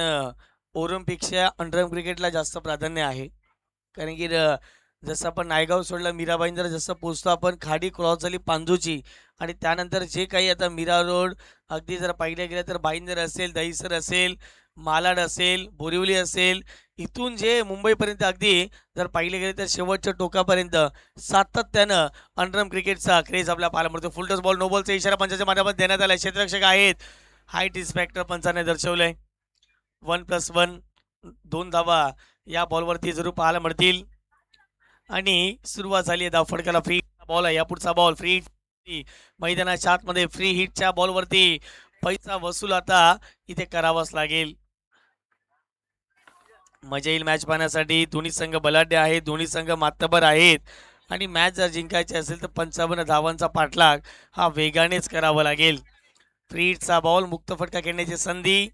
[SPEAKER 1] ओलंपिकच्या अंडरआर्म क्रिकेटला जास्त प्राधान्य आहे. कारण की जसं आपण नायगाव सोडला मीराबाईंजर जसं पोचतो आपण, खाडी क्रॉस झाली पांजूची आणि त्यानंतर जे काही आता मीरा रोड अगदी जर पाहिलं गेलं तर भाईंदर असेल, दहिसर असेल, मालाड असेल, बोरिवली असेल, इथून जे मुंबईपर्यंत अगदी जर पाहिले गेले तर शेवटच्या टोकापर्यंत सातत्यानं अंडरआर्म क्रिकेटचा क्रेज आपल्याला पाहायला मिळतो. फुलटॉस बॉल, नो बॉलचा इशारा पंचाच्या माध्यमात देण्यात आला. क्षेत्ररक्षक आहेत, हाईट इन्स्पेक्टर पंचाने दर्शवलंय. 1+1 2 धावा या बॉलवरती जरूर पाहायला मिळतील. आणि सुरुवात झाली आहे धाव फटकाला. फ्री बॉल आहे, या पुढचा बॉल फ्री. मैदानाच्या आतमध्ये फ्री हिटच्या बॉलवरती पैसा वसूल आता इथे करावाच लागेल. मजा येईल मॅच पाहण्यासाठी. दोन्ही संघ बलाढ्य आहेत, दोन्ही संघ मातबर आहेत आणि मॅच जर जिंकायची असेल तर 55 धावांचा पाठलाग हा वेगानेच करावा लागेल. फ्री हिटचा बॉल, मुक्त फटका खेळण्याची संधी.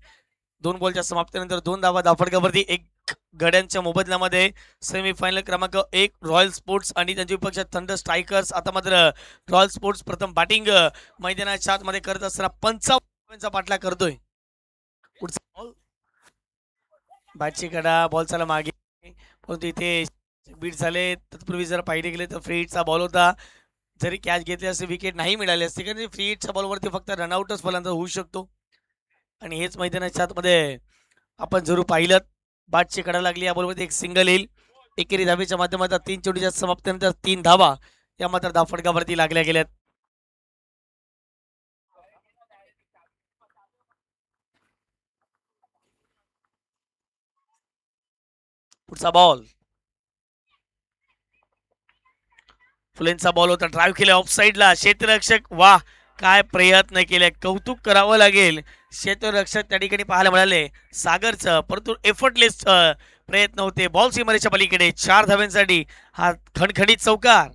[SPEAKER 1] 2 बॉलच्या समाप्तीनंतर 2 धावा धावफटकावरती 1 गड्यांच्या मोबदल्यामध्ये सेमीफायनल क्रमांक 1 रॉयल स्पोर्ट्स आणि त्यांच्या विपक्षात थंडर स्ट्रायकर्स. आता मात्र रॉयल स्पोर्ट्स प्रथम बॅटिंग मैदानाच्या आतमध्ये करत असताना 55 पाठलाग करतोय. पुढचा बॉल बॅटची कडा बॉल चला मागे, परंतु इथे बीट झाले. तत्पूर्वी जर पाहिले गेले तर फ्री हिटचा बॉल होता. जरी कॅच घेतली असते विकेट नाही मिळाली असते, कारण फ्री हिटच्या बॉलवरती फक्त रनआउटच फलंदाज होऊ शकतो. आणि हेच मैदानाच्या आतमध्ये आपण जरूर पाहिलं बॅटची कडा लागली, या बॉलवरती एक सिंगल येईल. एकेरी धावेच्या माध्यमातून 3 चेंडूच्या समाप्तीनंतर 3 धावा या मात्र धावफटकावरती लागल्या गेल्यात. पुढचा बॉल फुलेंचा बॉल होता, ड्राईव्ह केला ऑफ साईडला. क्षेत्ररक्षक वा काय प्रयत्न केले, कौतुक करावं लागेल. क्षेत्ररक्षक त्या ठिकाणी पाहायला मिळाले सागरचं, परंतु एफर्टलेस प्रयत्न होते. बॉल सीमारेच्या पलीकडे 4 धाव्यांसाठी हा खणखणीत चौकार.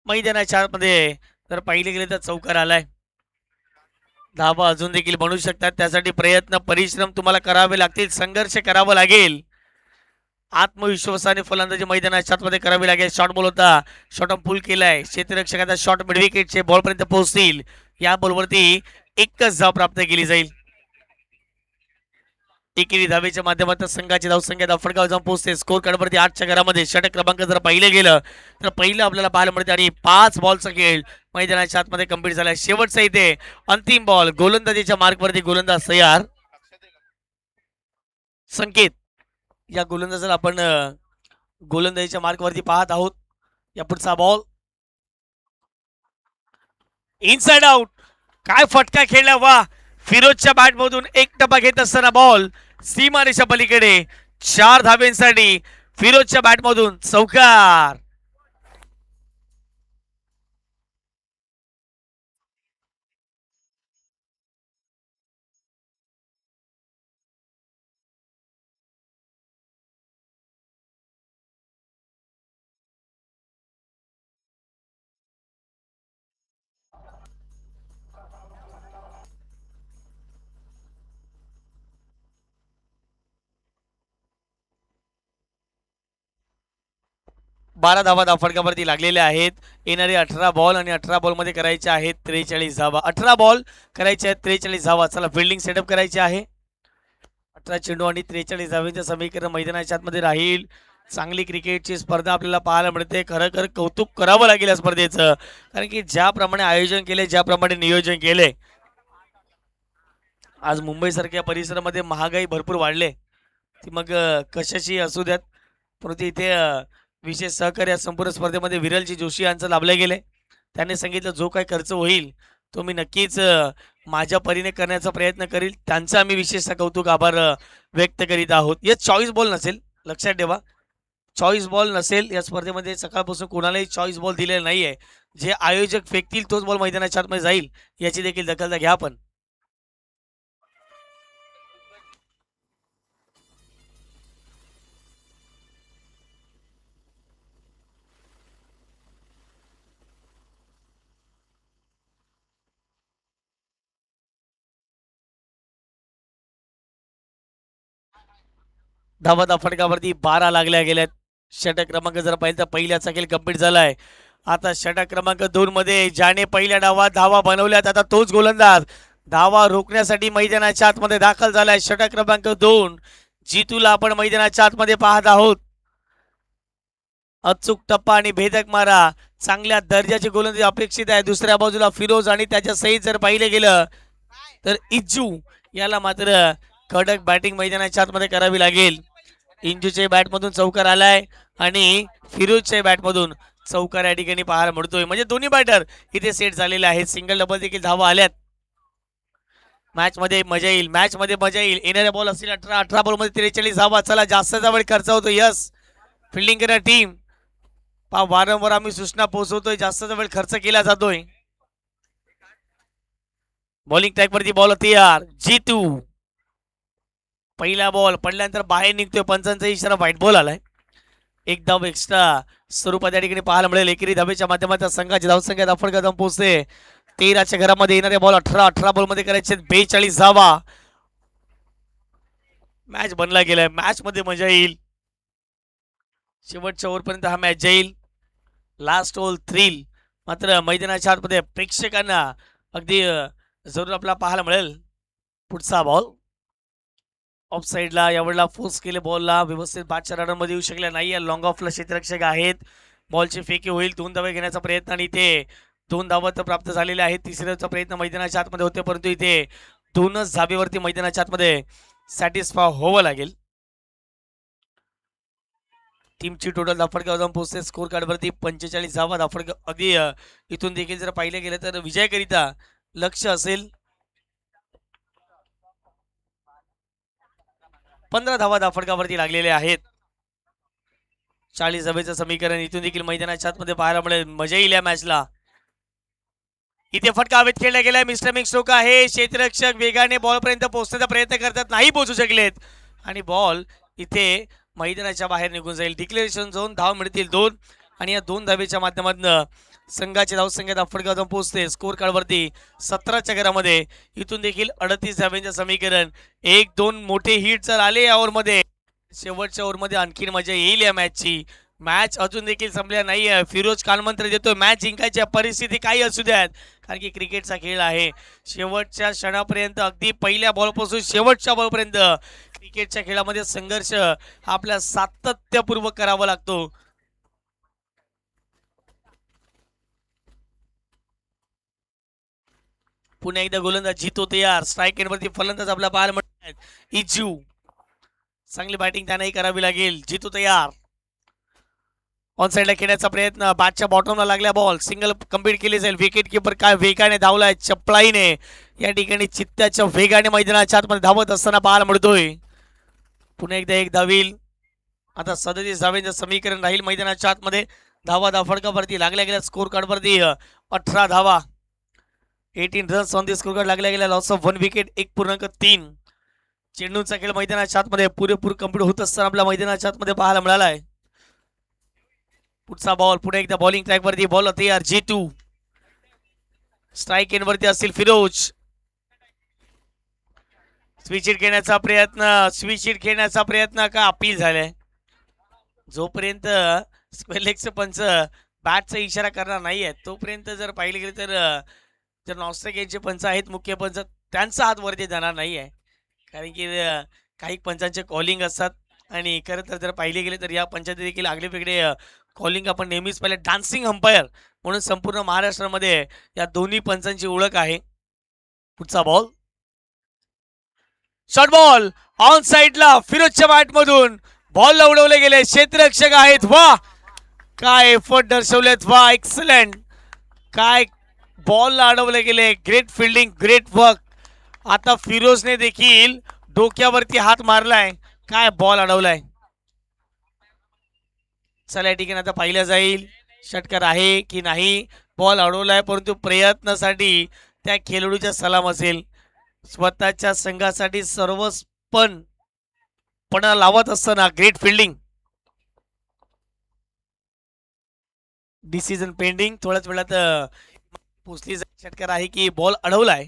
[SPEAKER 1] मैदानाच्या आतमध्ये जर पाहिले गेले तर चौकार आलाय. धावा अजून देखील बनवू शकतात, त्यासाठी प्रयत्न परिश्रम तुम्हाला करावे लागतील, संघर्ष करावा लागेल. आत्मविश्वासाने फलंदाजी मैदानाच्या आतमध्ये करावी लागेल. शॉर्ट बॉल होता, शॉर्ट फुल केलाय. क्षेत्ररक्षकाचा शॉर्ट मिड विकेटचे बॉल पर्यंत पोहोचतील. या बॉलवरती एकच धाव प्राप्त केली जाईल. एकेरी धावेच्या माध्यमातून संघाची धावसंख्या धावफटकावर जाऊन पोहोचते. स्कोर कार्डवरती 8च्या घरामध्ये षटक क्रमांक जर पाहिलं गेलं तर पहिलं आपल्याला पाहायला मिळते आणि 5 बॉलचा खेळ मैदानाच्या आतमध्ये कंप्लीट झालाय. शेवटचा इथे अंतिम बॉल, गोलंदाजीच्या मार्कवरती गोलंदाज तयार. संकेत या गोलंदाजाला आपण गोलंदाजीच्या मार्कवरती पाहत आहोत. या पुढचा बॉल इनसाइड आउट, काय फटका खेळला वा. फिरोजच्या बॅटमधून एक टप्पा घेत असताना बॉल सीमारेषा पलीकडे 4 धाब्यांसाठी फिरोजच्या बॅटमधून चौकार. बारा धावा धावफटकावरती लागलेल्या आहेत. येणारे 18 बॉल आणि 18 बॉल मध्ये करायचे आहेत 43 धावा. 18 बॉल करायचे आहेत 43 धावा. चला फिल्डिंग सेटअप करायचे आहे. 18 चेंडू आणि 43 धावांचे समीकरण मैदानाच्या आतमध्ये राहील. चांगली क्रिकेटची स्पर्धा आपल्याला पाहायला मिळते. खरं कौतुक करावं लागेल या स्पर्धेचं, कारण की ज्याप्रमाणे आयोजन केले, ज्याप्रमाणे नियोजन केले. आज मुंबई सारख्या परिसरामध्ये महागाई भरपूर वाढले, ती मग कशाची असू द्यात, परंतु इथे विशेष सहकार्य संपूर्ण स्पर्धेमध्ये विरलजी जोशी यांचं लाभले गेले. त्यांनी सांगितलं जो काही खर्च होईल तो मी नक्कीच माझ्या परीने करण्याचा प्रयत्न करील. त्यांचा आम्ही विशेषतः कौतुक आभार व्यक्त करीत आहोत. या चॉईस बॉल नसेल, लक्षात ठेवा, चॉईस बॉल नसेल या स्पर्धेमध्ये. सकाळपासून कोणालाही चॉईस बॉल दिलेला नाहीये. जे आयोजक फेकतील तोच बॉल मैदानाच्या आतमध्ये जाईल, याची देखील दखल घ्या. आपण धावा फटकावरती 12 लागल्या गेल्यात. षटक क्रमांक जर पाहिलं तर पहिल्याचा खेळ कंप्लीट झालाय. आता षटक क्रमांक 2 मध्ये ज्याने पहिल्या डावात धावा बनवल्यात आता तोच गोलंदाज धावा रोखण्यासाठी मैदानाच्या आतमध्ये दाखल झालाय. षटक क्रमांक 2 जितूला आपण मैदानाच्या आतमध्ये पाहत आहोत. अचूक टप्पा आणि भेदक मारा, चांगल्या दर्जाची गोलंदाजी अपेक्षित आहे. दुसऱ्या बाजूला फिरोज आणि त्याच्या सहित जर पाहिलं गेलं तर इज्जू, याला मात्र कडक बॅटिंग मैदानाच्या आतमध्ये करावी लागेल. इंजूच्या बॅटमधून चौकार आलाय आणि फिरोजच्या बॅटमधून चौकार या ठिकाणी पाहायला मिळतोय. म्हणजे दोन्ही बॅटर इथे सेट झालेले आहेत. सिंगल डबल देखील धावा आल्यात. मॅच मध्ये मजा येईल, मॅच मध्ये मजा येईल. येणाऱ्या बॉल असतील 18 बॉल मध्ये 43 धावा. चला जास्तचा वेळ खर्च होतो. यस, फिल्डिंग करणार टीम वारंवार आम्ही सूचना पोहोचवतोय, जास्तचा वेळ खर्च केला जातोय. बॉलिंग ट्रॅक वरती बॉल तयार. जितू पहिला बॉल पडल्यानंतर बाहेर निघतोय, पंचांचा इशारा व्हाईट बॉल आलाय. एक धाव एक्स्ट्रा स्वरूपात या ठिकाणी पाहायला मिळेल. एकेरी धावेच्या माध्यमातून संघाची धावसंख्या धावफड कदम पोहोचते 13च्या घरामध्ये. येणारे बॉल 18 बॉलमध्ये करायचे 42 धावा. मॅच बनला गेलाय, मॅच मध्ये मजा येईल. शेवटच्या ओव्हरपर्यंत हा मॅच जाईल. लास्ट ओव्हर थ्रिल मात्र मैदानाच्या आतमध्ये प्रेक्षकांना अगदी जरूर आपल्याला पाहायला मिळेल. पुढचा बॉल ऑफ साईडला यावेळेला फोर्स केले, बॉलला व्यवस्थित बादच्या रनमध्ये येऊ शकल्या नाही. लॉंग ऑफला क्षेत्ररक्षक आहेत. बॉलची फेकी होईल, 2 धावे घेण्याचा प्रयत्न आणि इथे 2 धावा तर प्राप्त झालेले आहेत. तिसऱ्याचा प्रयत्न मैदानाच्या आतमध्ये होते, परंतु इथे 2च धाबेवरती मैदानाच्या आतमध्ये सॅटिस्फाय व्हावं लागेल. टीमची टोटल धावफटका जाऊन पोहोचते स्कोर कार्डवरती 45 धावा. धावफटका अगदी इथून देखील जर पाहिलं गेलं तर विजयाकरिता लक्ष असेल 15 धावा धावफटकावरती लागलेले आहेत. 40 धावेचं समीकरण इथून देखील मैदानाच्या आतमध्ये पाहायला मिळेल. मजा येईल या मॅचला. इथे फटका हवेत खेळला गेलाय. मिस्टर मिक्स स्ट्रोक आहे. क्षेत्ररक्षक वेगाने बॉल पर्यंत पोहोचण्याचा प्रयत्न करतात, नाही पोहोचू शकलेत आणि बॉल इथे मैदानाच्या बाहेर निघून जाईल. डिक्लेरेशन झोन, धाव मिळतील 2 आणि या 2 धावेच्या माध्यमातून संघाची धावसंख्या धावफटका जाऊन पोहोचते स्कोर कार्डवरती 17च्या घरामध्ये. इथून देखील 38 धाव्यांचं समीकरण. 1-2 मोठे हिट जर आले या ओव्हरमध्ये, शेवटच्या ओव्हरमध्ये आणखीन मजा येईल या मॅचची. मॅच अजून देखील संपल्या नाहीये. फिरोज कानमंत्र देतोय मॅच जिंकायची परिस्थिती काही असू द्यात, कारण की क्रिकेटचा खेळ आहे. शेवटच्या क्षणापर्यंत अगदी पहिल्या बॉलपासून शेवटच्या बॉलपर्यंत क्रिकेटच्या खेळामध्ये संघर्ष आपल्या सातत्यपूर्वक करावा लागतो. पुन्हा एकदा गोलंदाज जितो तयार. स्ट्राईक एंडवरती फलंदाज आपला पाहायला मिळतात. इजू चांगली बॅटिंग त्यांनाही करावी लागेल. जितो तयार. ऑन साईडला खेळण्याचा प्रयत्न, बॅटच्या बॉटमला लागल्या बॉल, सिंगल कंप्लीट केली जाईल. विकेट किपर काय वेगाने धावलाय, चपळाईने या ठिकाणी चित्त्याच्या वेगाने मैदानाच्या आतमध्ये धावत असताना पाहायला मिळतोय. पुन्हा एकदा एक धावील. आता 37 धावेचं समीकरण राहील मैदानाच्या आतमध्ये. धावा धावफटकावरती लागल्या गेल्या स्कोर कार्डवरती 18 धावा. 18 runs on the score card लागल्या गेल्या. Loss of 1 wicket 1.3. चेंडूचा खेळ मैदानाच्या आतमध्ये पुरेपूर कंप्लीट होत असताना आपल्या मैदानाच्या आतमध्ये पाहायला मिळालाय. पुढचा बॉल पुढे एकदा बॉलिंग ट्रॅक वरती. बॉल तयार. G2 स्ट्राईक एंड वरती असतील फिरोज. स्विच हिट खेळण्याचा प्रयत्न का अपील झालाय. जोपर्यंत स्क्वेअर लेगचे पंच बॅटचा इशारा करणार नाहीये तोपर्यंत जर पाहिले गेले तर जर नॉस्ट्रेक यांचे पंच आहेत मुख्य पंच, त्यांचा हात वरती जाणार नाहीये, कारण की काही पंचांचे कॉलिंग असतात. आणि खरं तर जर पाहिले गेले तर या पंचायती देखील आगळे वेगळे कॉलिंग आपण नेहमीच पाहिले. डान्सिंग अंपायर म्हणून संपूर्ण महाराष्ट्रामध्ये या दोन्ही पंचांची ओळख आहे. पुढचा बॉल शॉर्ट बॉल ऑन साईडला फिरोजच्या बॅट मधून बॉल उडवले गेले. क्षेत्ररक्षक आहेत. वा काय एफर्ट दर्शवलेत. वा एक्सलंट. काय बॉलला अडवले गेले. Great fielding, great work. आता फिरोजने देखील डोक्यावरती हात मारलाय. काय बॉल अडवलाय. चला या ठिकाणी आता पाहिलं जाईल षटकार आहे की नाही. बॉल अडवलाय परंतु प्रयत्नासाठी त्या खेळाडूचा सलाम असेल. स्वतःच्या संघासाठी सर्वस्पण पणा लावत असताना ग्रेट फिल्डिंग. Decision pending. थोड्याच वेळात पोचली षटकार आहे की बॉल अडवलाय.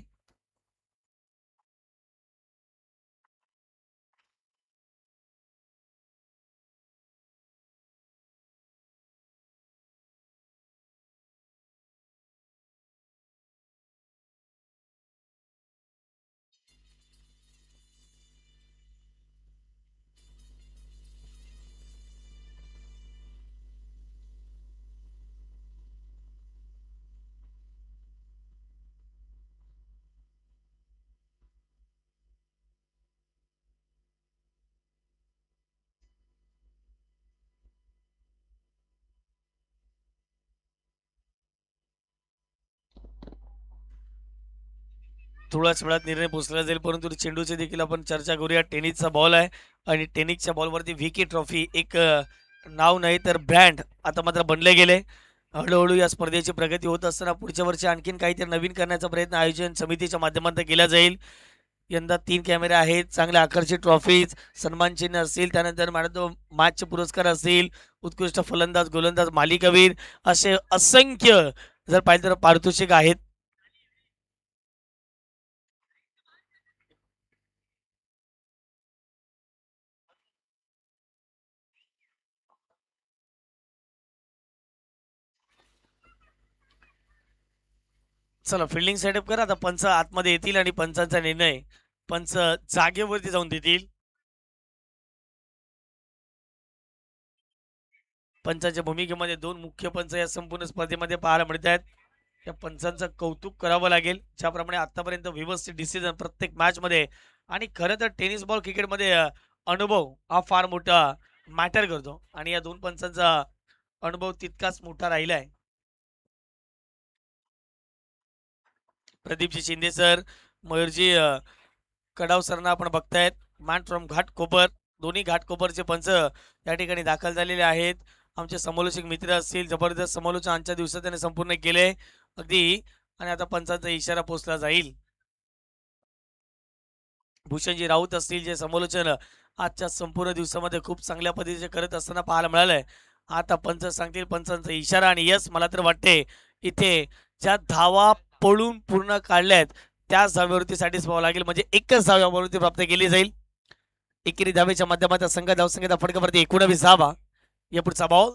[SPEAKER 1] थोड्याच वेळात निर्णय पोचला जाईल, परंतु चेंडूचे देखील आपण चर्चा करूया. टेनिसचा बॉल आहे आणि टेनिसच्या बॉलवरती व्हीके ट्रॉफी एक नाव नाही तर ब्रँड आता मात्र बनले गेले. हळूहळू या स्पर्धेची प्रगती होत असताना पुढच्या वर्षी आणखीन काहीतरी नवीन करण्याचा प्रयत्न आयोजन समितीच्या माध्यमातून केला जाईल. यंदा 3 कॅमेरे आहेत, चांगल्या आकर्षित ट्रॉफीज, सन्मान चिन्ह असतील, त्यानंतर मॅन ऑफ द मॅचचे पुरस्कार असतील, उत्कृष्ट फलंदाज, गोलंदाज, मालिकावीर असे असंख्य जर पाहिजे तर पारितोषिक आहेत. चला फिल्डिंग सेटअप करा. आता पंच आतमध्ये येतील आणि पंचांचा निर्णय पंच जागेवरती जाऊन देतील. पंचांच्या भूमिकेमध्ये 2 मुख्य पंच या संपूर्ण स्पर्धेमध्ये पाहायला मिळत आहेत. या पंचांचं कौतुक करावं लागेल, ज्याप्रमाणे आतापर्यंत व्यवस्थित डिसिजन प्रत्येक मॅच मध्ये. आणि खरं तर टेनिस बॉल क्रिकेटमध्ये अनुभव हा फार मोठा मॅटर करतो आणि या 2 पंचांचा अनुभव तितकाच मोठा राहिला आहे. प्रदीपजी शिंदे सर, मयूरजी कडाव सरांना आपण बघतायत. मॅन फ्रॉम घाटकोपर, दोन्ही घाटकोपरचे पंच या ठिकाणी दाखल झालेले आहेत. आमचे समालोचक मित्र असतील, जबरदस्त समालोचन आजच्या दिवसात त्याने संपूर्ण केले अगदी. आणि आता पंचांचा इशारा पोचला जाईल. भूषणजी राऊत असतील, जे समालोचन आजच्या संपूर्ण दिवसामध्ये खूप चांगल्या पद्धतीचे करत असताना पाहायला मिळालंय. आता पंच सांगतील, पंचांचा इशारा. आणि यस, मला तर वाटते इथे ज्या धावा पळून पूर्ण काढल्यात त्याच धाव्यावरती सॅटिस्फाय व्हावं लागेल, म्हणजे एकच धाव्यावरती प्राप्त केली जाईल. एकेरी धावेच्या माध्यमात संघ धावसंख्येचा फटकावरती 19 धावा. या पुढचा बॉल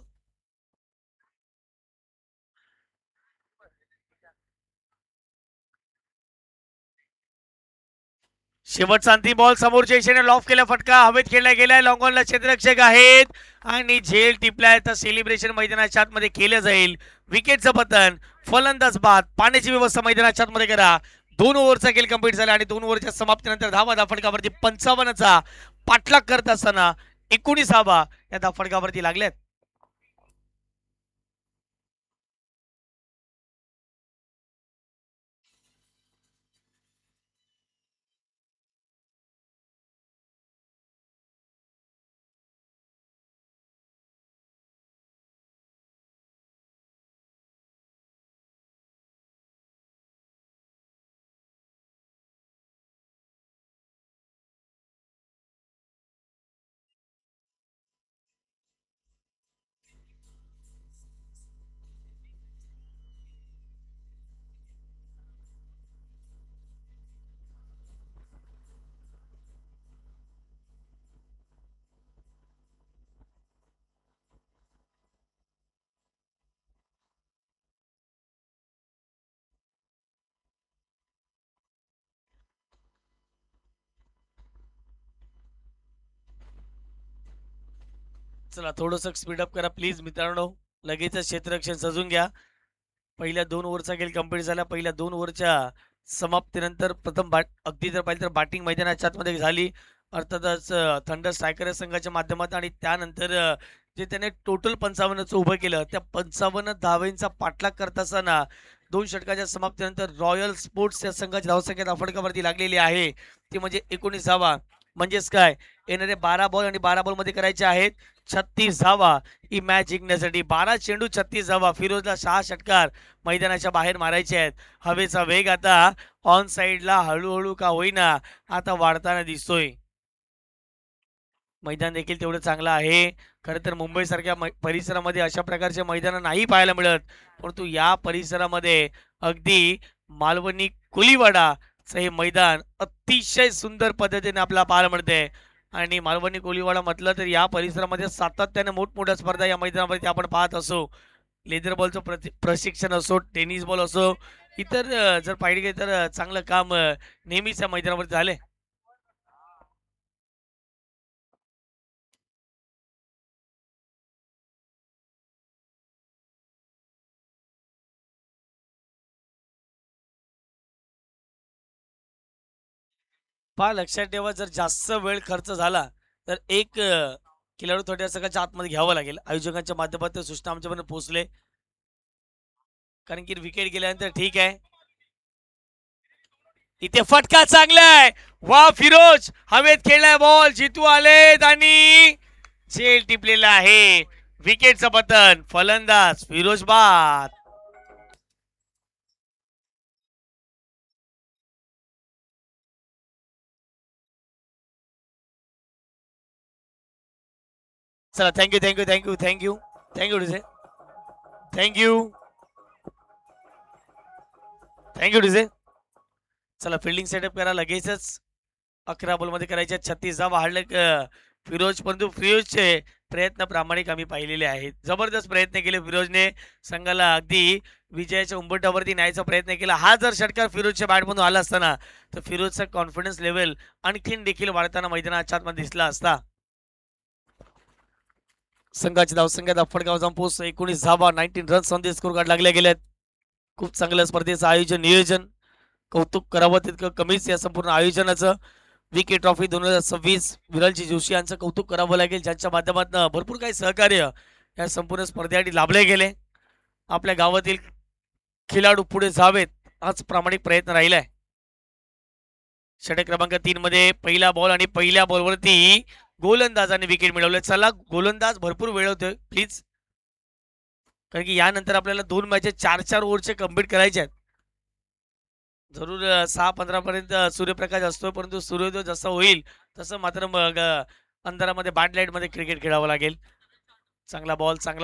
[SPEAKER 1] शेवटचा अंतिम बॉल समोरच्या दिशेने लॉफ केला, फटका हवेत खेळला गेलाय. लॉंग ऑनला क्षेत्ररक्षक आहेत आणि झेल टिपलाय. तर सेलिब्रेशन मैदानाच्या आतमध्ये केलं जाईल. विकेटचं पतन, फलंदाज बाद. पाण्याची व्यवस्था मैदानाच्या आतमध्ये करा. 2 ओव्हरचा खेळ कंप्लीट झाला आणि 2 ओव्हरच्या समाप्तीनंतर धावा धाफडकावरती 55चा पाठलाग करत असताना 19 धावा या धाफडकावरती लागल्यात. चला थोडंसं स्पीडअप करा प्लीज मित्रांनो. लगेच क्षेत्ररक्षण सजून घ्या. पहिल्या 2 ओव्हरचा खेळ कंप्लीट झाला. पहिल्या 2 ओव्हरच्या समाप्तीनंतर प्रथम अगदी जर पाहिलं तर बॅटिंग मैदानाच्या आतमध्ये झाली. अर्थातच थंडर स्ट्रायकर संघाच्या माध्यमात. आणि त्यानंतर जे त्याने टोटल 55चं उभं केलं, त्या 55 धावेंचा पाठलाग करत असताना 2 षटकाच्या समाप्तीनंतर रॉयल स्पोर्ट्स या संघाची धावसंख्या धाफडकावरती लागलेली आहे, ती म्हणजे 19 धावा. म्हणजेच काय, येणारे 12 बॉल आणि 12 बॉल मध्ये करायचे आहेत 36 धावा ही मॅच जिंकण्यासाठी. 12 चेंडू 36 धावा. फिरोजला 6 षटकार मैदानाच्या बाहेर मारायचे आहेत. हवेचा वेग आता ऑन साइडला हळूहळू का होईना आता वाढताना दिसतोय. मैदान देखील तेवढं चांगलं आहे. खरं तर मुंबईसारख्या परिसरामध्ये अशा प्रकारचे मैदान नाही पाहायला मिळत, परंतु या परिसरामध्ये अगदी मालवणी कोलीवाडाचं हे मैदान अतिशय सुंदर पद्धतीने आपल्याला पाहायला मिळते. आणि मालवणी कोलीवाडा म्हटलं तर या परिसरामध्ये सातत्याने मोठमोठ्या स्पर्धा या मैदानामध्ये आपण पाहत असो. लेदर बॉलचं प्रशिक्षण असो, टेनिस बॉल असो, इतर जर पाहिजे गेलं तर चांगलं काम नेहमीच या मैदानावरती झाले. पहा लक्षात ठेवा, जर जास्त वेळ खर्च झाला तर एक खेळाडू थोड्या सगळ्याच्या आतमध्ये घ्यावं लागेल. आयोजकांच्या माध्यमातून सूचना आमच्यापर्यंत पोहोचले, कारण की विकेट गेल्यानंतर ठीक आहे. इथे फटका चांगला आहे. वा फिरोज, हवेत खेळलाय बॉल, जितू आलेत आणि झेल टिपलेला आहे. विकेटचं पतन, फलंदाज फिरोज बाद. चला thank you thank you thank you thank you thank you DJ thank you thank you DJ. चला फिल्डिंग सेटअप करा लगेचच. 11 बॉलमध्ये करायचे 36 धावा हाडले फिरोज, परंतु फिरोजचे प्रयत्न प्रामाणिक आम्ही पाहिलेले आहेत. जबरदस्त प्रयत्न केले फिरोजने, संघाला अगदी विजयाच्या उंबरठ्यावरती न्यायचा प्रयत्न केला. हा जर षटकार फिरोजच्या बॅटमधून आला असताना तर फिरोजचा कॉन्फिडन्स लेवल आणखीन देखील वाढताना मैदानाच्या आतमध्ये दिसला असता. संघाची धावसंख्या दाफडगाव जाऊन पोहोच 19 धावा 19 runs on the score card लागल्या गेल्यात. खूप चांगलं स्पर्धेचं आयोजन नियोजन कौतुक करावं तितकं कमीच या संपूर्ण आयोजनाचं. विके ट्रॉफी 2026 विरलजी जोशी यांचं कौतुक करावं लागेल, ज्यांच्या माध्यमातून भरपूर काही सहकार्य या संपूर्ण स्पर्धेसाठी लाभले गेले. आपल्या गावातील खेळाडू पुढे जावेत हाच प्रामाणिक प्रयत्न राहिलाय. षटक क्रमांक 3 मध्ये पहिला बॉल आणि पहिल्या बॉलवरती गोलंदाजाने विकेट मिळवले. चला गोलंदाज भरपूर वेळ होतोय प्लीज, कारण की यानंतर आपल्याला 2 मॅचेस 4-4 ओव्हरचे कम्प्लीट करायचे आहेत. जरूर 6-15 पर्यंत सूर्यप्रकाश असतो, परंतु सूर्योदय जसा होईल तसं मात्र मग अंधारामध्ये बॅड लाईट मध्ये क्रिकेट खेळावं लागेल. चांगला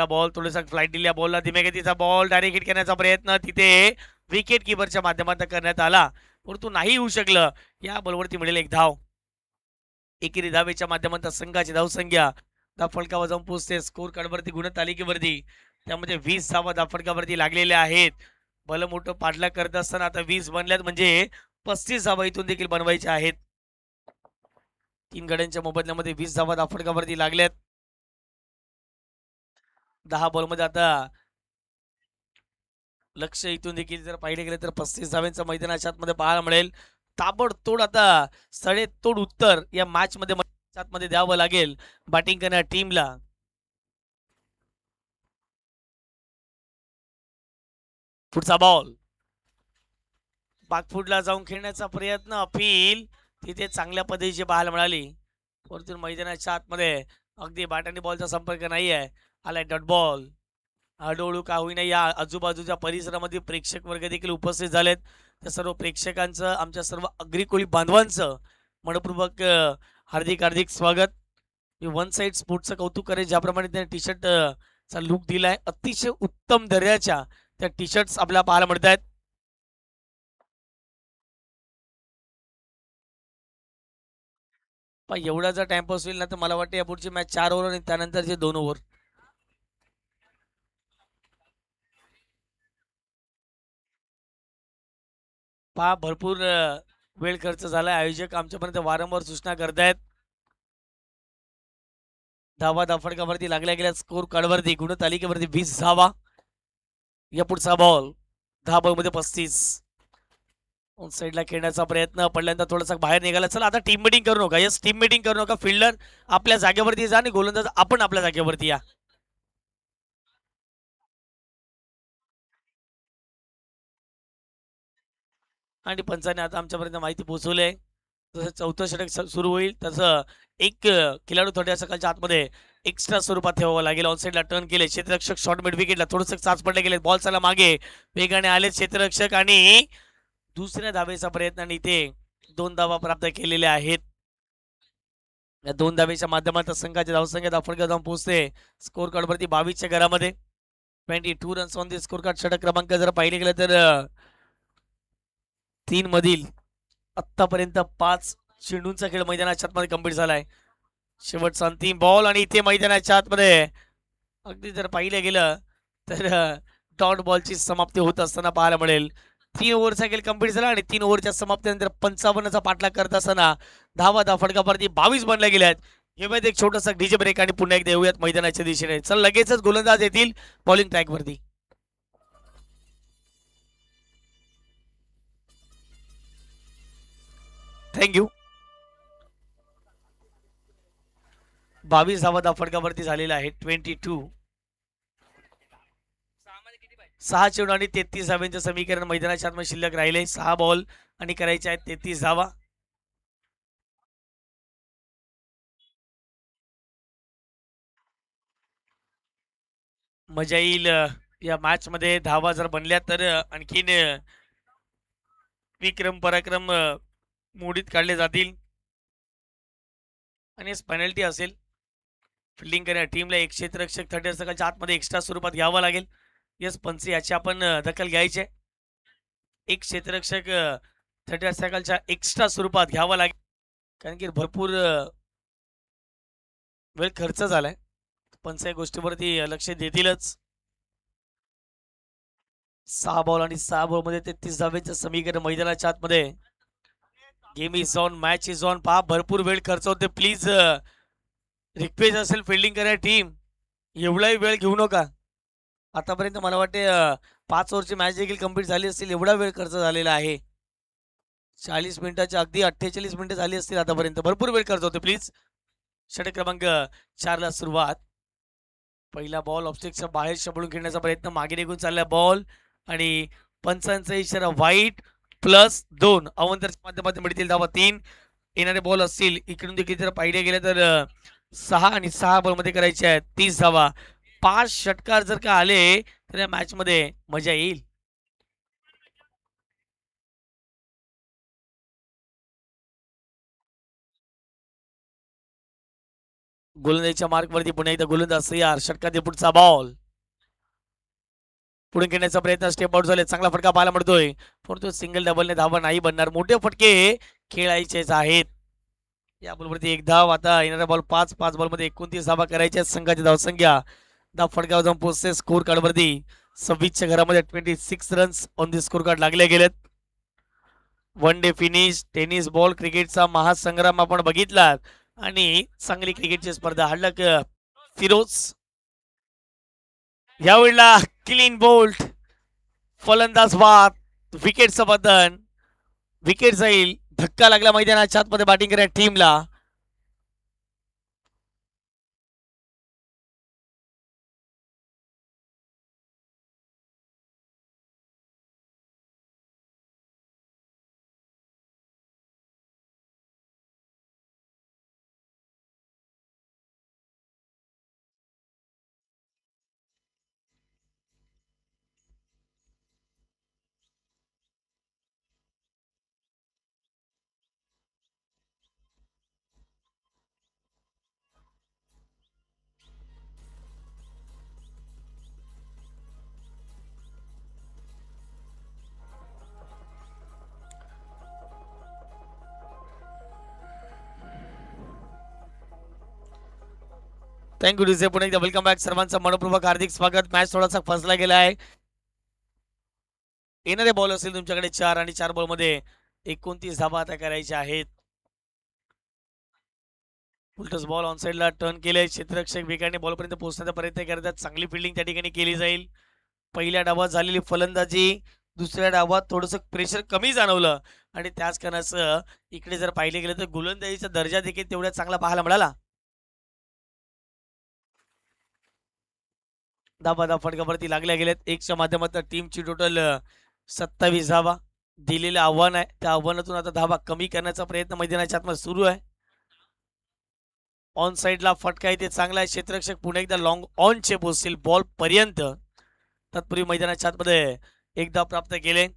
[SPEAKER 1] बॉल थोडासा फ्लाईट दिल्या बॉलला धीम्या गतीचा बॉल डायरेक्ट हिट करण्याचा प्रयत्न तिथे विकेट किपरच्या माध्यमातून करण्यात आला, परंतु नाही होऊ शकलं. या बॉलवरती मिळेल एक धाव. एकेरी धावेच्या माध्यमातून संघाची धावसंख्या दाफडगावर जाऊन पोहोचते स्कोर कार्डवरती गुणतालिकेवरती. त्यामध्ये 20 धावा दाफडगावरती लागलेल्या आहेत. भलं मोठं पाठलाग करत असताना आता 20 बनल्यात म्हणजे 35 धावा इथून देखील बनवायच्या आहेत. 3 गड्यांच्या मोबदल्यामध्ये 20 धावा दाफडगावरती लागल्यात. 10 बॉलमध्ये आता लक्ष इथून देखील जर पाहिले गेले तर 35 धाव्यांचं मैदानाच्या आतमध्ये पाहायला मिळेल. ताबडतोड आता सडेतोड उत्तर या मॅच मध्ये द्यावं लागेल बॅटिंग करणाऱ्या टीमला. पुढचा बॉल बागफुटला जाऊन खेळण्याचा प्रयत्न अपील तिथे चांगल्या पद्धतीची पाहायला मिळाली, परंतु मैदानाच्या आतमध्ये अगदी बॅट आणि बॉलचा संपर्क नाही आहे. आलाय डॉट बॉल. हळूहळू का होईना या आजूबाजूच्या परिसरामध्ये प्रेक्षक वर्ग देखील उपस्थित झालेत. त्या सर्व प्रेक्षकांचं आमच्या सर्व अग्री बांधवांचं मनपूर्वक हार्दिक हार्दिक स्वागत. मी वन साइड स्पोर्ट्सचं कौतुक करेन, ज्याप्रमाणे त्याने टी शर्ट चा लुक दिलाय अतिशय उत्तम दर्जाच्या त्या टी शर्ट्स आपल्याला पाहायला मिळत आहेत. पण एवढा जर टाइमपास होईल ना तर मला वाटतं या पुढची मॅच 4 ओव्हर आणि त्यानंतरचे 2 ओव्हर. पहा भरपूर वेळ खर्च झालाय. आयोजक आमच्यापर्यंत वारंवार सूचना करतायत. धावा दाफडगावरती लागल्या गेल्या स्कोर कार्डवरती गुणतालिकेवरती 20 धावा. या पुढचा बॉल 10 बॉलमध्ये 35. ऑन साईडला खेळण्याचा प्रयत्न पडल्यानंतर थोडासा बाहेर निघाला. चला आता टीम मीटिंग करू नका. यस टीम मीटिंग करू नका. फिल्डर आपल्या जागेवरती जा आणि गोलंदाज आपण आपल्या जागेवरती या. आणि पंचाने आता आमच्यापर्यंत माहिती पोहोचवली आहे. जसं चौथं षटक सुरू होईल तसं एक खेळाडू थोड्या सकाळच्या आतमध्ये एक्स्ट्रा स्वरूपात ठेवावं लागेल. ऑन साईडला टर्न केले क्षेत्ररक्षक शॉर्ट मिड विकेटला थोडंसं चाच पडले गेले. बॉल चला मागे वेगाने आले क्षेत्ररक्षक आणि दुसऱ्या धावेचा प्रयत्न आणि इथे 2 धावा प्राप्त केलेल्या आहेत. या 2 धावेच्या माध्यमातून संघाची धावसंख्या दाफडगाव जाऊन पोहोचते स्कोर कार्ड वरती 22च्या घरामध्ये. 22 runs on the score card. षटक क्रमांक जर पाहिले गेलं तर 3 मधील आतापर्यंत 5 चेंडूंचा खेळ मैदानाच्या आतमध्ये कंप्लीट झालाय. शेवटचा अंतिम बॉल आणि इथे मैदानाच्या आतमध्ये अगदी जर पाहिलं गेलं तर डॉट बॉलची समाप्ती होत असताना पाहायला मिळेल. 3 ओव्हरचा खेळ कंप्लीट झाला आणि 3 ओव्हरच्या समाप्तीनंतर 55चा पाठलाग करत असताना धावा दाफडगावरती 22 बनल्या गेल्या आहेत. घेऊयात एक छोटासा डीजे ब्रेक आणि पुन्हा एकदा येऊयात मैदानाच्या दिशेने. चल लगेचच गोलंदाज येतील बॉलिंग ट्रॅकवरती. थँक्यू. 22 धावा दाफडगावरती झालेला आहे. 22 6 चेंडू आणि 33 धाव्यांचं समीकरण मैदानाच्या आतमध्ये शिल्लक राहिले. 6 बॉल आणि करायचे आहेत 33 धावा. मजा येईल या मॅच मध्ये. धावा जर बनल्या तर आणखीन विक्रम पराक्रम मोडीत काढले जातील आणि पेनल्टी असेल. फिल्डिंग करणाऱ्या टीमला एक क्षेत्ररक्षक 30 सेकंदाच्या आतमध्ये एक्स्ट्रा स्वरूपात घ्यावं लागेल. येस पंच याची आपण दखल घ्यायची आहे. एक क्षेत्ररक्षक 30 सेकंदाच्या एक्स्ट्रा स्वरूपात घ्यावं लागेल कारण की भरपूर वेळ खर्च झालाय. पंच या गोष्टीवरती लक्ष देतीलच. 6 बॉल आणि 6 बॉल मध्ये 33 धावेचं समीकरण मैदानाच्या आतमध्ये. Game is on, match is on. पहा भरपूर वेळ खर्च होते. प्लीज रिक्वेस्ट असेल फिल्डिंग करा टीम, एवढाही वेळ घेऊ नका. आतापर्यंत मला वाटते 5 ओव्हरची मॅच देखील कंप्लीट झाली असतील, एवढा वेळ खर्च झालेला आहे. 40 मिनिटाच्या अगदी 48 मिनिटं झाली असतील आतापर्यंत. भरपूर वेळ खर्च होते. प्लीज षटक क्रमांक 4 ला सुरुवात. पहिला बॉल ऑब्स्टिकच्या बाहेर शबळून खेळण्याचा प्रयत्न, मागे निघून चालला बॉल आणि पंचांचा इशारा वाईट +2. अवंतरच्या माध्यमातून मिळतील धावा 3. येणारे बॉल असतील इकडून देखील जर पाहिले गेले तर 6 आणि 6 बॉल मध्ये करायचे आहेत 30 धावा. 5 षटकार जर का आले तर या मॅच मध्ये मजा येईल. गोलंदाजीच्या मार्क वरती पुन्हा एकदा गोलंदाज तयार. षटकातील पुढचा बॉल पुढे घेण्याचा प्रयत्न, स्टेप आउट झाले. चांगला फटका पाहायला मिळतोय परंतु सिंगल डबलने धावा नाही बनणार. मोठे फटके खेळायचेच आहेत. या बॉलवरती एक धाव. आता येणारा बॉल 5 बॉल मध्ये 29 धावा करायच्या. संघाची धावसंख्या 10 फटकावर जाऊन पोहोचते. स्कोर कार्ड वरती 26च्या घरामध्ये 26 runs on the score card लागले गेलेत. One day finish. Tennis ball क्रिकेटचा महासंग्राम आपण बघितला आणि चांगली क्रिकेटची स्पर्धा. हडलक फिरोज यावेळेला क्लीन बोल्ट, फलंदाज बाद, विकेटचं बदन. विकेट जाईल. धक्का लागला मैदानाच्या आतमध्ये बॅटिंग करणाऱ्या टीमला. Thank you DJ. पुन्हा एकदा वेलकम बॅक. सर्वांचं मनपूर्वक हार्दिक स्वागत. मॅच थोडासा फसला गेला आहे. येणारे बॉल असेल तुमच्याकडे 4 आणि 4 बॉल मध्ये 29 धावा आता करायच्या आहेत. उलटच बॉल ऑन साइडला टर्न केले. क्षेत्ररक्षक वेगाने बॉलपर्यंत पोहोचण्याचा प्रयत्न करतात. चांगली फिल्डिंग त्या ठिकाणी केली जाईल. पहिल्या डावात झालेली फलंदाजी, दुसऱ्या डावात थोडंसं प्रेशर कमी जाणवलं आणि त्याच कारणाचं इकडे जर पाहिले गेलं तर गोलंदाजीचा दर्जा देखील तेवढा चांगला पाहायला मिळाला. धावा फटकावरती लागल्या गेल्यात. एकच्या माध्यमातून टीमची टोटल 27 धावा. दिलेलं आव्हान आहे, त्या आव्हानातून आता धावा कमी करण्याचा प्रयत्न मैदानाच्या आतमध्ये सुरू आहे. ऑन साइडला फटका येते चांगला आहे. क्षेत्ररक्षक पुन्हा एकदा लॉंग ऑनचे पोहोचतील बॉल पर्यंत. तत्पूर्वी मैदानाच्या आतमध्ये एकदा प्राप्त केले.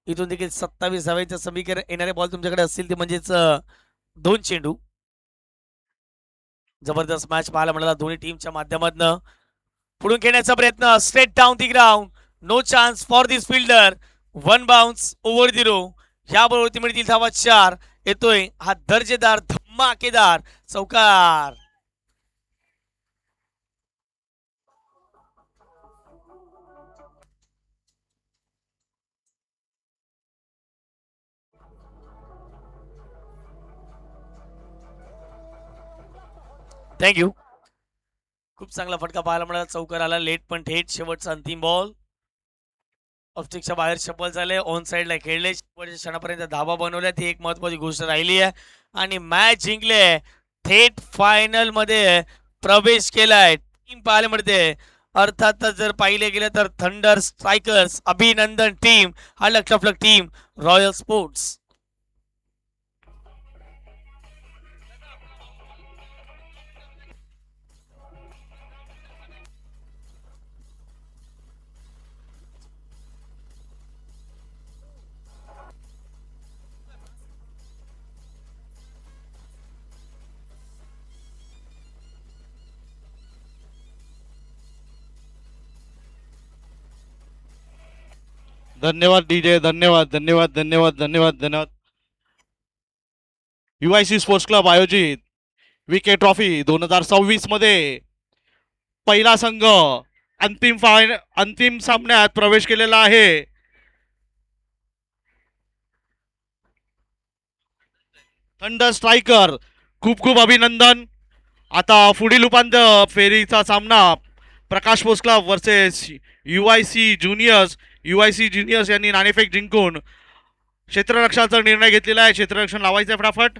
[SPEAKER 1] इथून देखील 27 धावांचं समीकरण. येणारे बॉल तुमच्याकडे असतील ते म्हणजेच 2 चेंडू. जबरदस्त मॅच पाहायला मिळाला दोन्ही टीमच्या माध्यमातून. पुढून खेळण्याचा प्रयत्न, straight down the ground. No chance for this fielder. 1 bounce over the rope. या बरोबर मिळतील धावा 4. येतोय हा दर्जेदार धमाकेदार चौकार. थँक्यू. खूप चांगला फटका पाहायला मिळाला. चौकार आला. लेट पण थेट. शेवटचा अंतिम बॉल ऑब्स्टिकच्या बाहेर शफल झाले. ऑन साइडला खेळले. शेवटच्या क्षणापर्यंत धावा बनवल्या. ती एक महत्वाची गोष्ट राहिली आहे आणि मॅच जिंकले. थेट फायनल मध्ये प्रवेश केलाय. टीम पाहायला मिळते. अर्थातच जर पाहिले गेले तर थंडर स्ट्रायकर्स अभिनंदन टीम, हडलक टफलक टीम, रॉयल स्पोर्ट्स.
[SPEAKER 2] धन्यवाद डीजे, धन्यवाद धन्यवाद धन्यवाद धन्यवाद धन्यवाद. युआयसी स्पोर्ट्स क्लब आयोजित विके ट्रॉफी 2026 मध्ये पहिला संघ अंतिम सामन्यात प्रवेश केलेला आहे. थंडर स्ट्रायकर, खूप खूप अभिनंदन. आता पुढील उपांत्य फेरीचा सामना प्रकाश स्पोर्ट्स क्लब वर्सेस युआयसी ज्युनियर्स यांनी नाणेफेक जिंकून क्षेत्ररक्षणाचा निर्णय घेतलेला आहे. क्षेत्ररक्षण लावायचं आहे फटाफट.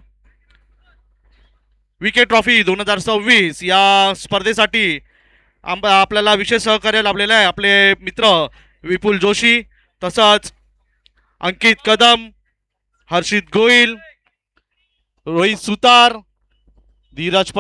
[SPEAKER 2] विकेट ट्रॉफी 2026 या स्पर्धेसाठी आपल्याला विशेष सहकार्य लाभलेलं आहे आपले मित्र विपुल जोशी, तसंच अंकित कदम, हर्षित गोयल, रोहित सुतार, धीरज पटेल.